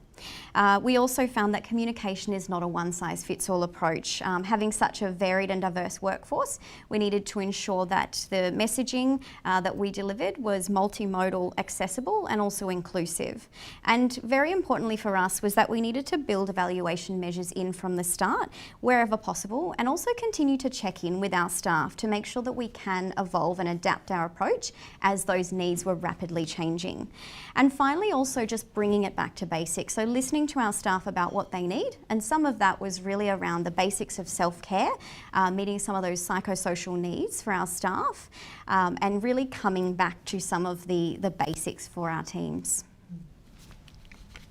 We also found that communication is not a one-size-fits-all approach. Having such a varied and diverse workforce, we needed to ensure that the messaging that we delivered was multimodal, accessible, and also inclusive. And very importantly for us was that we needed to build evaluation measures in from the start, wherever possible, and also continue to check in with our staff to make sure that we can evolve and adapt our approach as those needs were rapidly changing. And finally, also just bringing it back to basics. So listening to our staff about what they need, and some of that was really around the basics of self-care, meeting some of those psychosocial needs for our staff, and really coming back to some of the basics for our teams.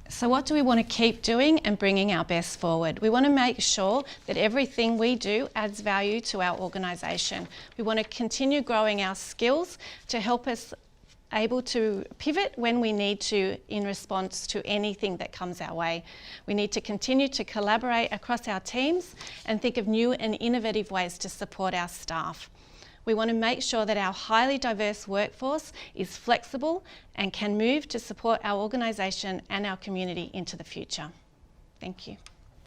So what do we want to keep doing and bringing our best forward? We want to make sure that everything we do adds value to our organisation. We want to continue growing our skills to help us able to pivot when we need to in response to anything that comes our way. We need to continue to collaborate across our teams and think of new and innovative ways to support our staff. We want to make sure that our highly diverse workforce is flexible and can move to support our organisation and our community into the future. Thank you.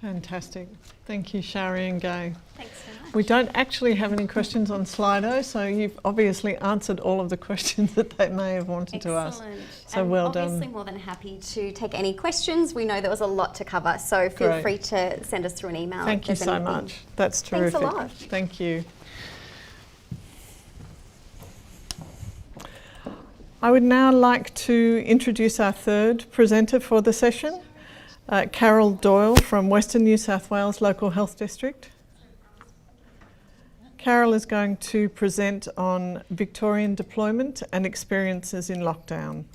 Fantastic. Thank you, Shari and Gay. Thanks so much. We don't actually have any questions on Slido, so you've obviously answered all of the questions that they may have wanted to ask. So and well obviously done. more than happy to take any questions. We know there was a lot to cover, so feel Great. free to send us through an email. Thank you if there's so anything. much. That's terrific. Thanks a lot. Thank you. I would now like to introduce our third presenter for the session, Carol Doyle from Western New South Wales Local Health District. Carol is going to present on Victorian deployment and experiences in lockdown.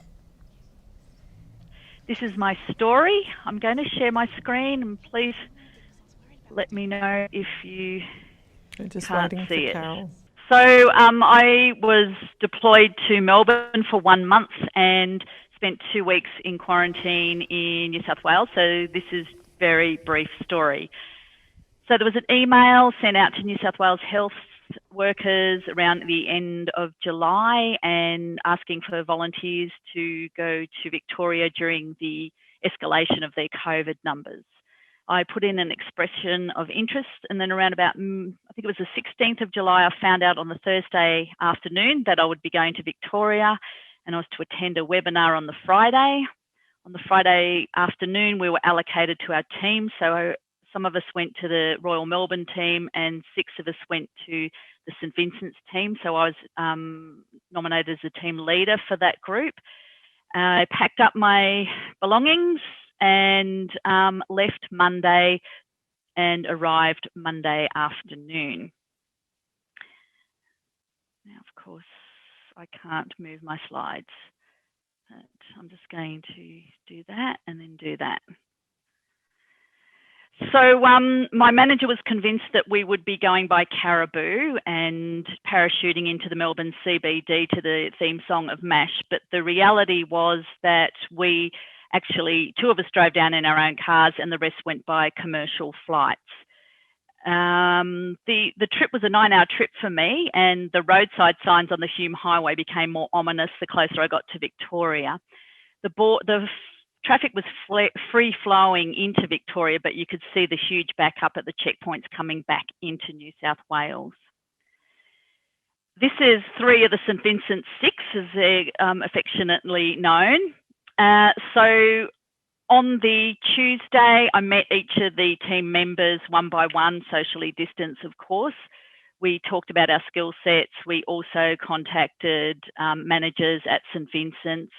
This is my story. I'm going to share my screen, and please let me know if you just can't waiting see for it. Carol. So I was deployed to Melbourne for 1 month and spent 2 weeks in quarantine in New South Wales. So this is a very brief story. So there was an email sent out to New South Wales health workers around the end of July and asking for volunteers to go to Victoria during the escalation of their COVID numbers. I put in an expression of interest, and then around about, I think it was the 16th of July, I found out on the Thursday afternoon that I would be going to Victoria, and I was to attend a webinar on the Friday. On the Friday afternoon, we were allocated to our team, so some of us went to the Royal Melbourne team and 6 of us went to the St Vincent's team. So I was nominated as a team leader for that group. I packed up my belongings and left Monday and arrived Monday afternoon. Now, of course, I can't move my slides, but I'm just going to do that and then do that. So my manager was convinced that we would be going by Caribou and parachuting into the Melbourne CBD to the theme song of MASH, but the reality was that we actually, 2 of us drove down in our own cars and the rest went by commercial flights. The trip was a 9-hour trip for me, and the roadside signs on the Hume Highway became more ominous the closer I got to Victoria. The traffic was free-flowing into Victoria, but you could see the huge backup at the checkpoints coming back into New South Wales. This is 3 of the St Vincent 6, as they're affectionately known. So on the Tuesday, I met each of the team members one by one, socially distanced, of course. We talked about our skill sets. We also contacted managers at St Vincent's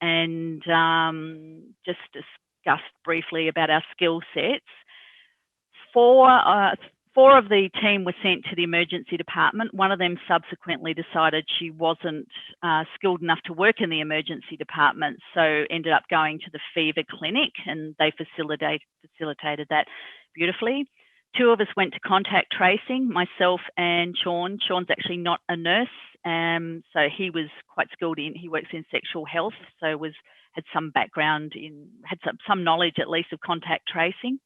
and just discussed briefly about our skill sets. 4 of the team were sent to the emergency department. One of them subsequently decided she wasn't skilled enough to work in the emergency department, so ended up going to the fever clinic, and they facilitated that beautifully. 2 of us went to contact tracing, myself and Sean. Sean's actually not a nurse, so he was quite skilled he works in sexual health, so had some background had some knowledge at least of contact tracing.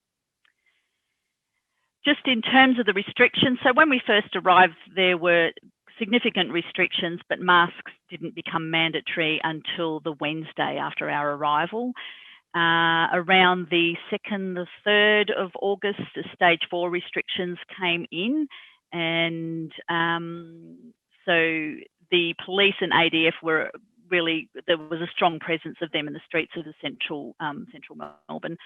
Just in terms of the restrictions, so when we first arrived, there were significant restrictions, but masks didn't become mandatory until the Wednesday after our arrival. Around the 2nd, the 3rd of August, the stage 4 restrictions came in, and so the police and ADF were really, there was a strong presence of them in the streets of the central Melbourne.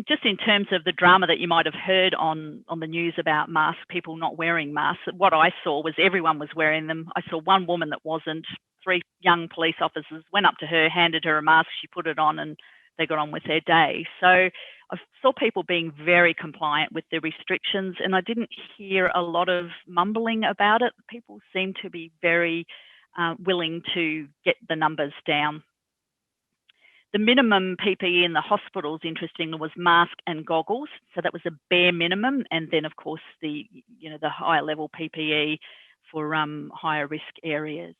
Just in terms of the drama that you might have heard on the news about masks, people not wearing masks, what I saw was everyone was wearing them. I saw one woman that wasn't. 3 young police officers went up to her, handed her a mask, she put it on, and they got on with their day. So I saw people being very compliant with the restrictions, and I didn't hear a lot of mumbling about it. People seemed to be very willing to get the numbers down. The minimum PPE in the hospitals, interestingly, was mask and goggles. So that was a bare minimum. And then, of course, the higher level PPE for higher risk areas.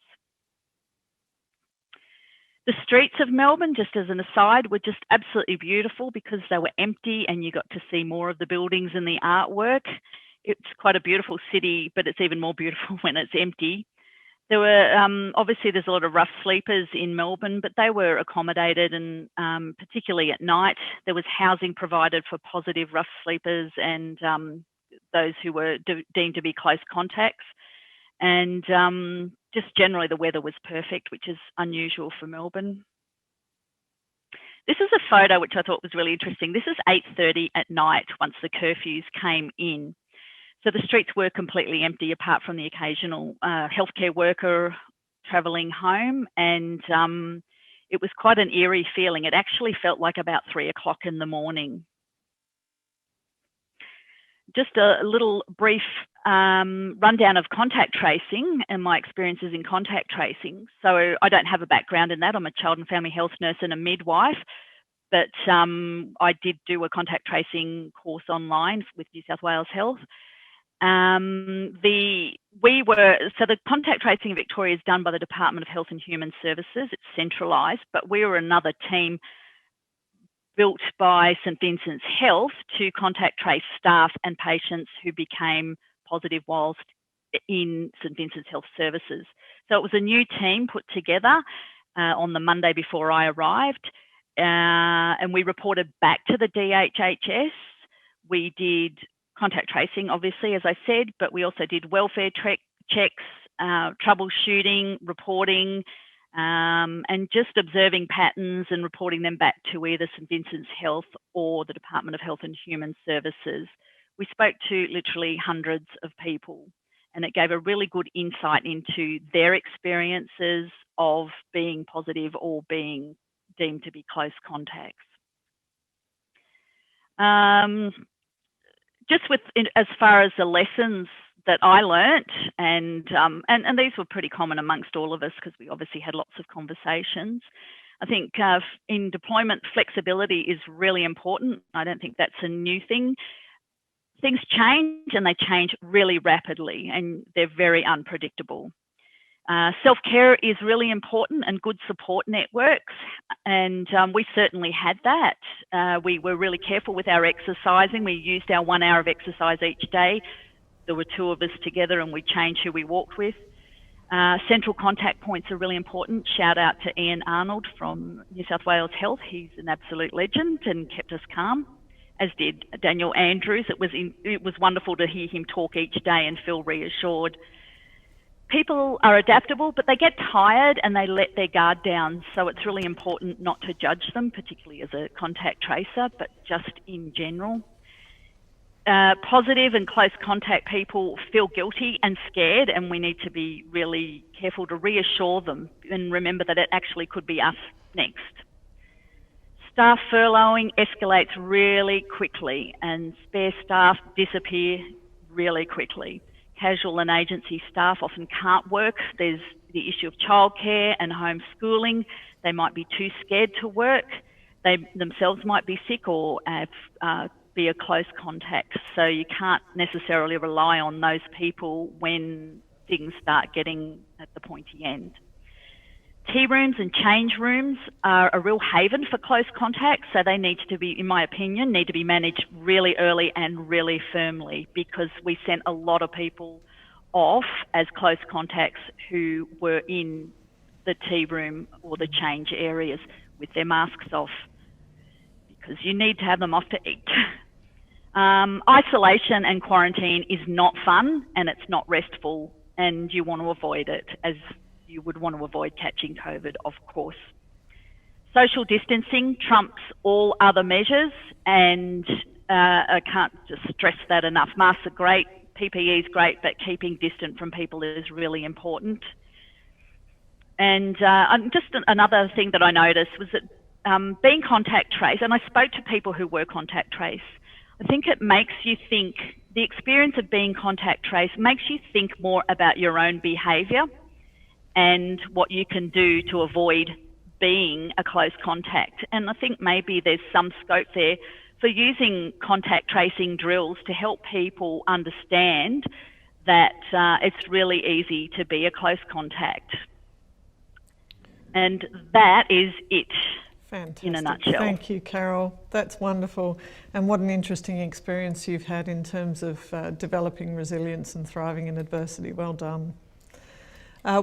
The streets of Melbourne, just as an aside, were just absolutely beautiful because they were empty and you got to see more of the buildings and the artwork. It's quite a beautiful city, but it's even more beautiful when it's empty. There were, obviously there's a lot of rough sleepers in Melbourne, but they were accommodated, and particularly at night, there was housing provided for positive rough sleepers and those who were deemed to be close contacts. And just generally the weather was perfect, which is unusual for Melbourne. This is a photo which I thought was really interesting. This is 8:30 at night once the curfews came in. So the streets were completely empty apart from the occasional healthcare worker travelling home, and it was quite an eerie feeling. It actually felt like about 3 o'clock in the morning. Just a little brief rundown of contact tracing and my experiences in contact tracing. So I don't have a background in that. I'm a child and family health nurse and a midwife, but I did do a contact tracing course online with New South Wales Health. The contact tracing in Victoria is done by the Department of Health and Human Services. It's centralised, but we were another team built by St Vincent's Health to contact trace staff and patients who became positive whilst in St Vincent's Health Services. So it was a new team put together on the Monday before I arrived, and we reported back to the DHHS. We did contact tracing, obviously, as I said, but we also did welfare checks, troubleshooting, reporting, and just observing patterns and reporting them back to either St Vincent's Health or the Department of Health and Human Services. We spoke to literally hundreds of people, and it gave a really good insight into their experiences of being positive or being deemed to be close contacts. As far as the lessons that I learnt, and these were pretty common amongst all of us because we obviously had lots of conversations. I think in deployment, flexibility is really important. I don't think that's a new thing. Things change, and they change really rapidly, and they're very unpredictable. Self-care is really important, and good support networks, and we certainly had that. We were really careful with our exercising. We used our 1 hour of exercise each day. There were 2 of us together, and we changed who we walked with. Central contact points are really important. Shout out to Ian Arnold from New South Wales Health. He's an absolute legend and kept us calm, as did Daniel Andrews. It was wonderful to hear him talk each day and feel reassured. People are adaptable, but they get tired and they let their guard down. So it's really important not to judge them, particularly as a contact tracer, but just in general. Positive and close contact people feel guilty and scared, and we need to be really careful to reassure them and remember that it actually could be us next. Staff furloughing escalates really quickly, and spare staff disappear really quickly. Casual and agency staff often can't work. There's the issue of childcare and homeschooling. They might be too scared to work. They themselves might be sick or be a close contact. So you can't necessarily rely on those people when things start getting at the pointy end. Tea rooms and change rooms are a real haven for close contacts, so they need to be, in my opinion, need to be managed really early and really firmly, because we sent a lot of people off as close contacts who were in the tea room or the change areas with their masks off, because you need to have them off to eat. Isolation and quarantine is not fun, and it's not restful, and you want to avoid it, as you would want to avoid catching COVID, of course. Social distancing trumps all other measures, and I can't just stress that enough. Masks are great, PPE is great, but keeping distant from people is really important. And just another thing that I noticed was that being contact trace, and I spoke to people who were contact trace, I think it makes you think, the experience of being contact trace makes you think more about your own behaviour and what you can do to avoid being a close contact. And I think maybe there's some scope there for using contact tracing drills to help people understand that it's really easy to be a close contact. And that is it. Fantastic. In a nutshell. Thank you, Carol. That's wonderful. And what an interesting experience you've had in terms of developing resilience and thriving in adversity. Well done.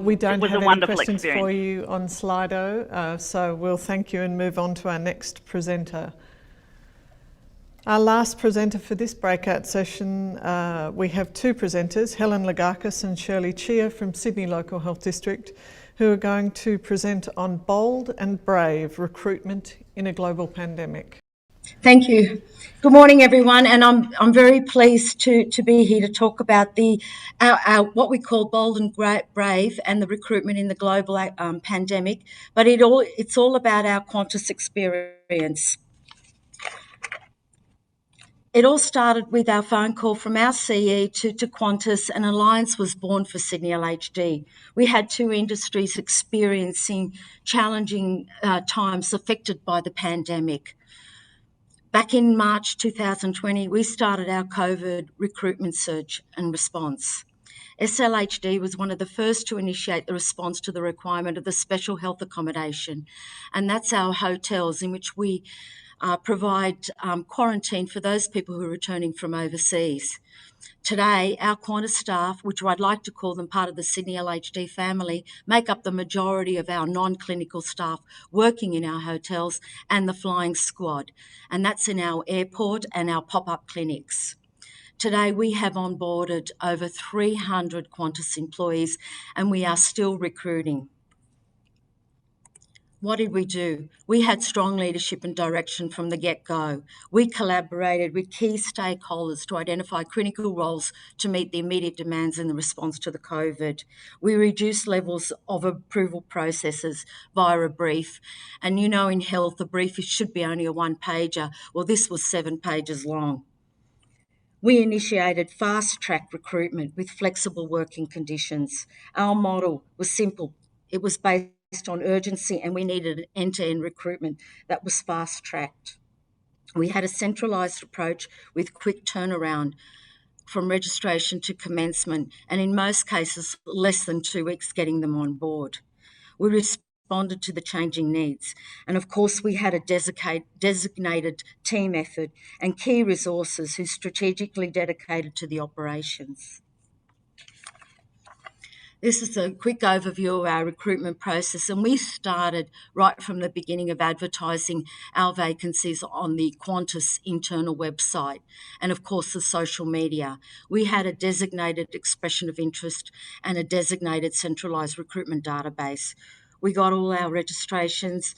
We don't have any questions for you on Slido, so we'll thank you and move on to our next presenter. Our last presenter for this breakout session, we have 2 presenters, Helen Lagakis and Shirley Chia from Sydney Local Health District, who are going to present on Bold and Brave Recruitment in a Global Pandemic. Thank you. Good morning, everyone, and I'm very pleased to be here to talk about our what we call Bold and Brave and the recruitment in the global pandemic. But it's all about our Qantas experience. It all started with our phone call from our CE to Qantas. An alliance was born for Sydney LHD. We had two industries experiencing challenging times affected by the pandemic. Back in March 2020, we started our COVID recruitment search and response. SLHD was one of the first to initiate the response to the requirement of the special health accommodation, and that's our hotels in which we provide quarantine for those people who are returning from overseas. Today, our Qantas staff, which I'd like to call them part of the Sydney LHD family, make up the majority of our non-clinical staff working in our hotels and the flying squad, and that's in our airport and our pop-up clinics. Today, we have onboarded over 300 Qantas employees, and we are still recruiting. What did we do? We had strong leadership and direction from the get-go. We collaborated with key stakeholders to identify critical roles to meet the immediate demands in the response to the COVID. We reduced levels of approval processes via a brief. And you know, in health, a brief should be only a one-pager. Well, this was 7 pages long. We initiated fast-track recruitment with flexible working conditions. Our model was simple. It was based on urgency, and we needed an end-to-end recruitment that was fast-tracked. We had a centralised approach with quick turnaround from registration to commencement, and in most cases, less than 2 weeks getting them on board. We responded to the changing needs, and of course, we had a designated team effort and key resources who strategically dedicated to the operations. This is a quick overview of our recruitment process, and we started right from the beginning of advertising our vacancies on the Qantas internal website and, of course, the social media. We had a designated expression of interest and a designated centralised recruitment database. We got all our registrations.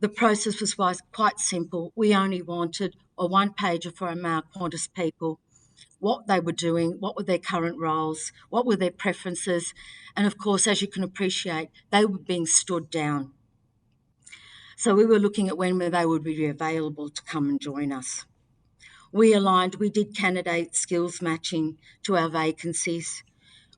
The process was quite simple. We only wanted a one-pager from our Qantas people, what they were doing, what were their current roles, what were their preferences, and of course, as you can appreciate, they were being stood down. So we were looking at when they would be available to come and join us. We did candidate skills matching to our vacancies.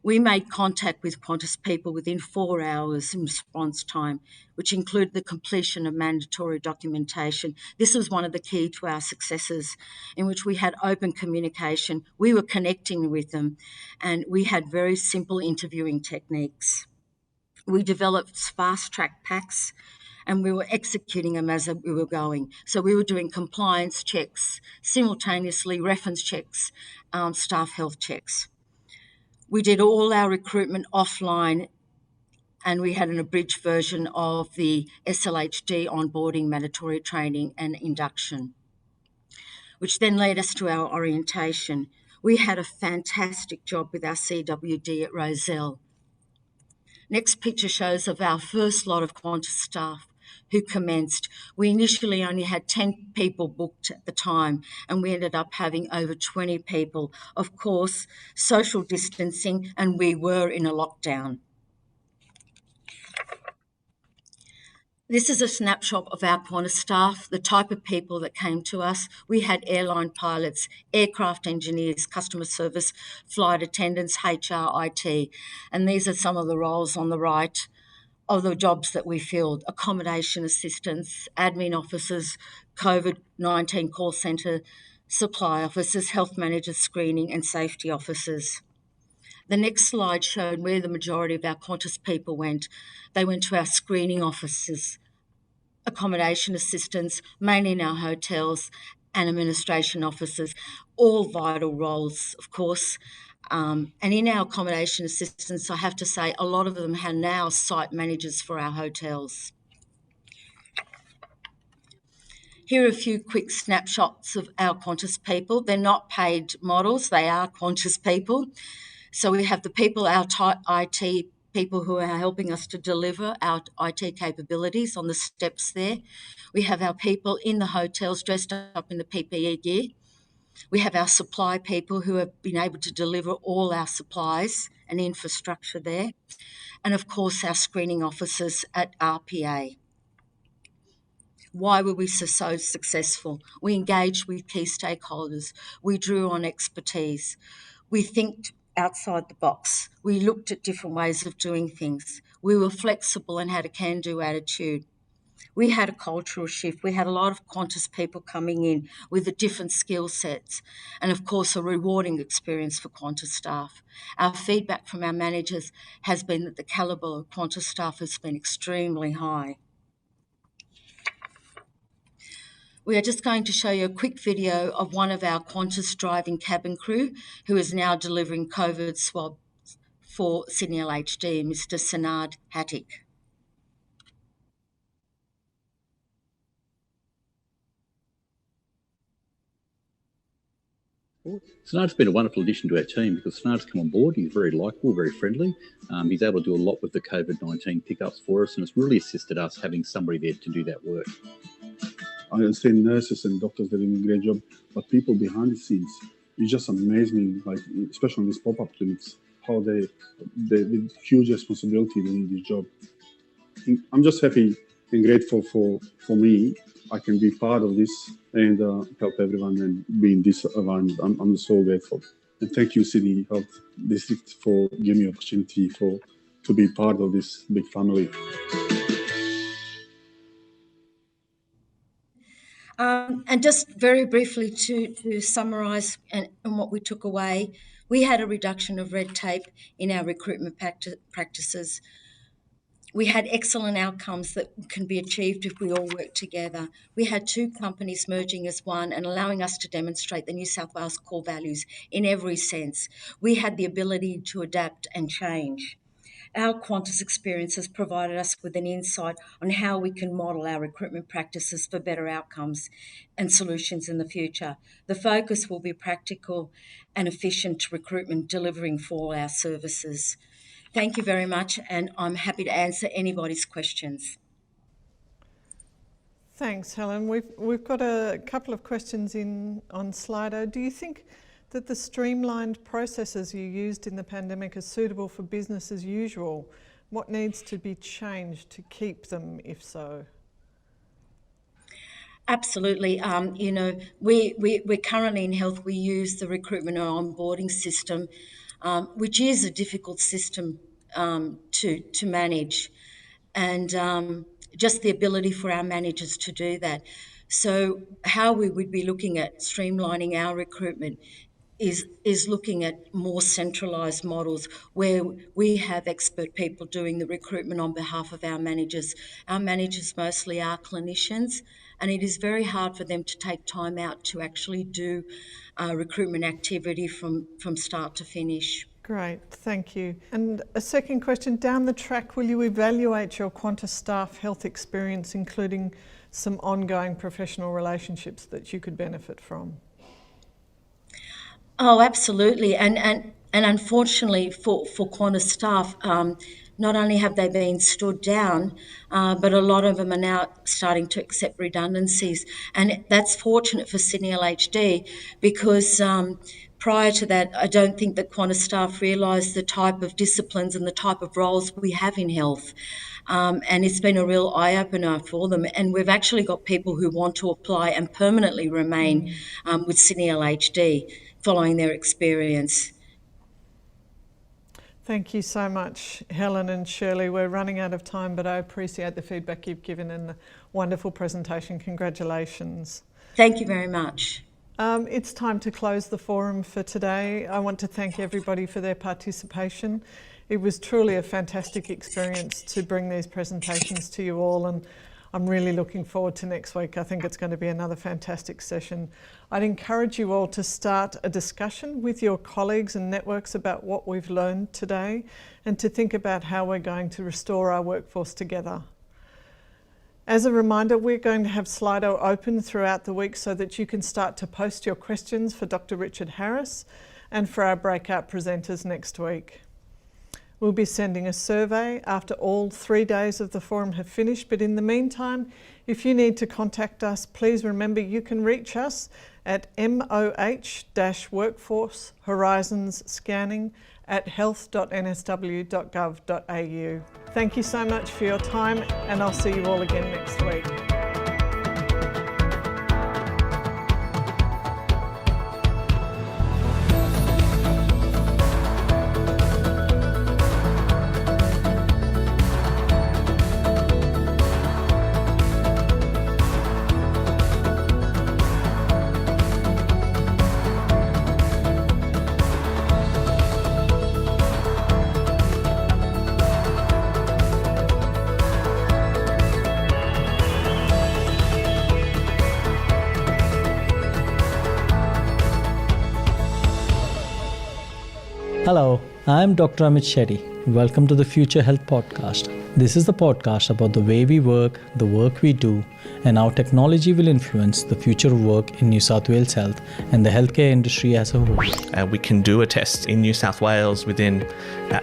We made contact with Qantas people within 4 hours in response time, which included the completion of mandatory documentation. This was one of the key to our successes, in which we had open communication. We were connecting with them, and we had very simple interviewing techniques. We developed fast-track packs, and we were executing them as we were going. So we were doing compliance checks, simultaneously reference checks, staff health checks. We did all our recruitment offline, and we had an abridged version of the SLHD onboarding mandatory training and induction, which then led us to our orientation. We had a fantastic job with our CWD at Rozelle. Next picture shows of our first lot of Qantas staff who commenced. We initially only had 10 people booked at the time, and we ended up having over 20 people. Of course, social distancing, and we were in a lockdown. This is a snapshot of our Qantas staff, the type of people that came to us. We had airline pilots, aircraft engineers, customer service, flight attendants, HR, IT, and these are some of the roles on the right of the jobs that we filled: accommodation assistants, admin officers, COVID-19 call centre supply officers, health managers, screening and safety officers. The next slide showed where the majority of our Qantas people went. They went to our screening offices, accommodation assistants, mainly in our hotels, and administration officers, all vital roles, of course. And in our accommodation assistants, I have to say, a lot of them are now site managers for our hotels. Here are a few quick snapshots of our Qantas people. They're not paid models, they are Qantas people. So we have the people, our IT people who are helping us to deliver our IT capabilities on the steps there. We have our people in the hotels dressed up in the PPE gear. We have our supply people who have been able to deliver all our supplies and infrastructure there. And of course, our screening officers at RPA. Why were we so successful? We engaged with key stakeholders. We drew on expertise. We think outside the box. We looked at different ways of doing things. We were flexible and had a can-do attitude. We had a cultural shift. We had a lot of Qantas people coming in with the different skill sets and, of course, a rewarding experience for Qantas staff. Our feedback from our managers has been that the calibre of Qantas staff has been extremely high. We are just going to show you a quick video of one of our Qantas driving cabin crew who is now delivering COVID swabs for Sydney LHD, Mr. Sanad Hattic. Sanad's been a wonderful addition to our team because Sanad's come on board. He's very likeable, very friendly. He's able to do a lot with the COVID-19 pickups for us, and it's really assisted us having somebody there to do that work. I understand nurses and doctors that are doing a great job, but people behind the scenes, it just amazes me, like especially on these pop-up clinics, how they with huge responsibility doing this job. I'm just happy and grateful for me. I can be part of this and help everyone and be in this environment. I'm so grateful. And thank you, Sydney Health District, for giving me the opportunity to be part of this big family. And just very briefly to summarise and what we took away, we had a reduction of red tape in our recruitment practices. We had excellent outcomes that can be achieved if we all work together. We had two companies merging as one and allowing us to demonstrate the New South Wales core values in every sense. We had the ability to adapt and change. Our Qantas experience has provided us with an insight on how we can model our recruitment practices for better outcomes and solutions in the future. The focus will be practical and efficient recruitment, delivering for all our services. Thank you very much, and I'm happy to answer anybody's questions. Thanks, Helen. We've got a couple of questions in on Slido. Do you think that the streamlined processes you used in the pandemic are suitable for business as usual? What needs to be changed to keep them, if so? Absolutely. We're currently in health, we use the recruitment and onboarding system, which is a difficult system to manage, and just the ability for our managers to do that. So how we would be looking at streamlining our recruitment is looking at more centralised models where we have expert people doing the recruitment on behalf of our managers. Our managers mostly are clinicians, and it is very hard for them to take time out to actually do recruitment activity from start to finish. Great, thank you. And a second question, down the track, will you evaluate your Qantas staff health experience, including some ongoing professional relationships that you could benefit from? Oh, absolutely. And unfortunately for Qantas staff, not only have they been stood down, but a lot of them are now starting to accept redundancies. And that's fortunate for Sydney LHD because prior to that, I don't think that Qantas staff realise the type of disciplines and the type of roles we have in health. And it's been a real eye-opener for them. And we've actually got people who want to apply and permanently remain with Sydney LHD following their experience. Thank you so much, Helen and Shirley. We're running out of time, but I appreciate the feedback you've given and the wonderful presentation. Congratulations. Thank you very much. It's time to close the forum for today. I want to thank everybody for their participation. It was truly a fantastic experience to bring these presentations to you all, and I'm really looking forward to next week. I think it's going to be another fantastic session. I'd encourage you all to start a discussion with your colleagues and networks about what we've learned today and to think about how we're going to restore our workforce together. As a reminder, we're going to have Slido open throughout the week so that you can start to post your questions for Dr. Richard Harris and for our breakout presenters next week. We'll be sending a survey after all 3 days of the forum have finished, but in the meantime, if you need to contact us, please remember you can reach us at moh-workforce-horizons-scanning@health.nsw.gov.au. Thank you so much for your time, and I'll see you all again next week. Hello, I'm Dr. Amit Shetty. Welcome to the Future Health Podcast. This is the podcast about the way we work, the work we do, and how technology will influence the future of work in New South Wales Health and the healthcare industry as a whole. We can do a test in New South Wales within,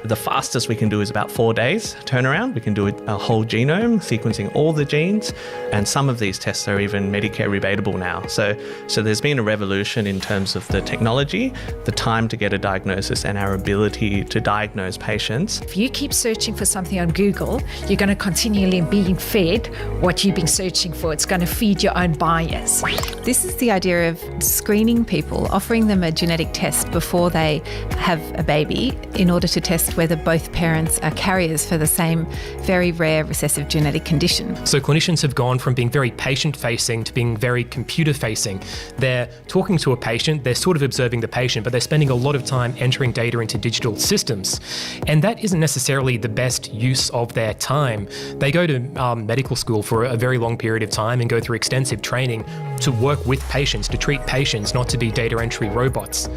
the fastest we can do is about 4 days turnaround. We can do a whole genome, sequencing all the genes, and some of these tests are even Medicare rebatable now. So there's been a revolution in terms of the technology, the time to get a diagnosis, and our ability to diagnose patients. If you keep searching for something on Google, you're going to continually be fed what you've been searching for. It's going to feed your own bias. This is the idea of screening people, offering them a genetic test before they have a baby in order to test whether both parents are carriers for the same very rare recessive genetic condition. So clinicians have gone from being very patient-facing to being very computer-facing. They're talking to a patient, they're sort of observing the patient, but they're spending a lot of time entering data into digital systems. And that isn't necessarily the best use of their time. They go to medical school for a very long period of time and go through extensive training to work with patients, to treat patients, not to be data entry robots.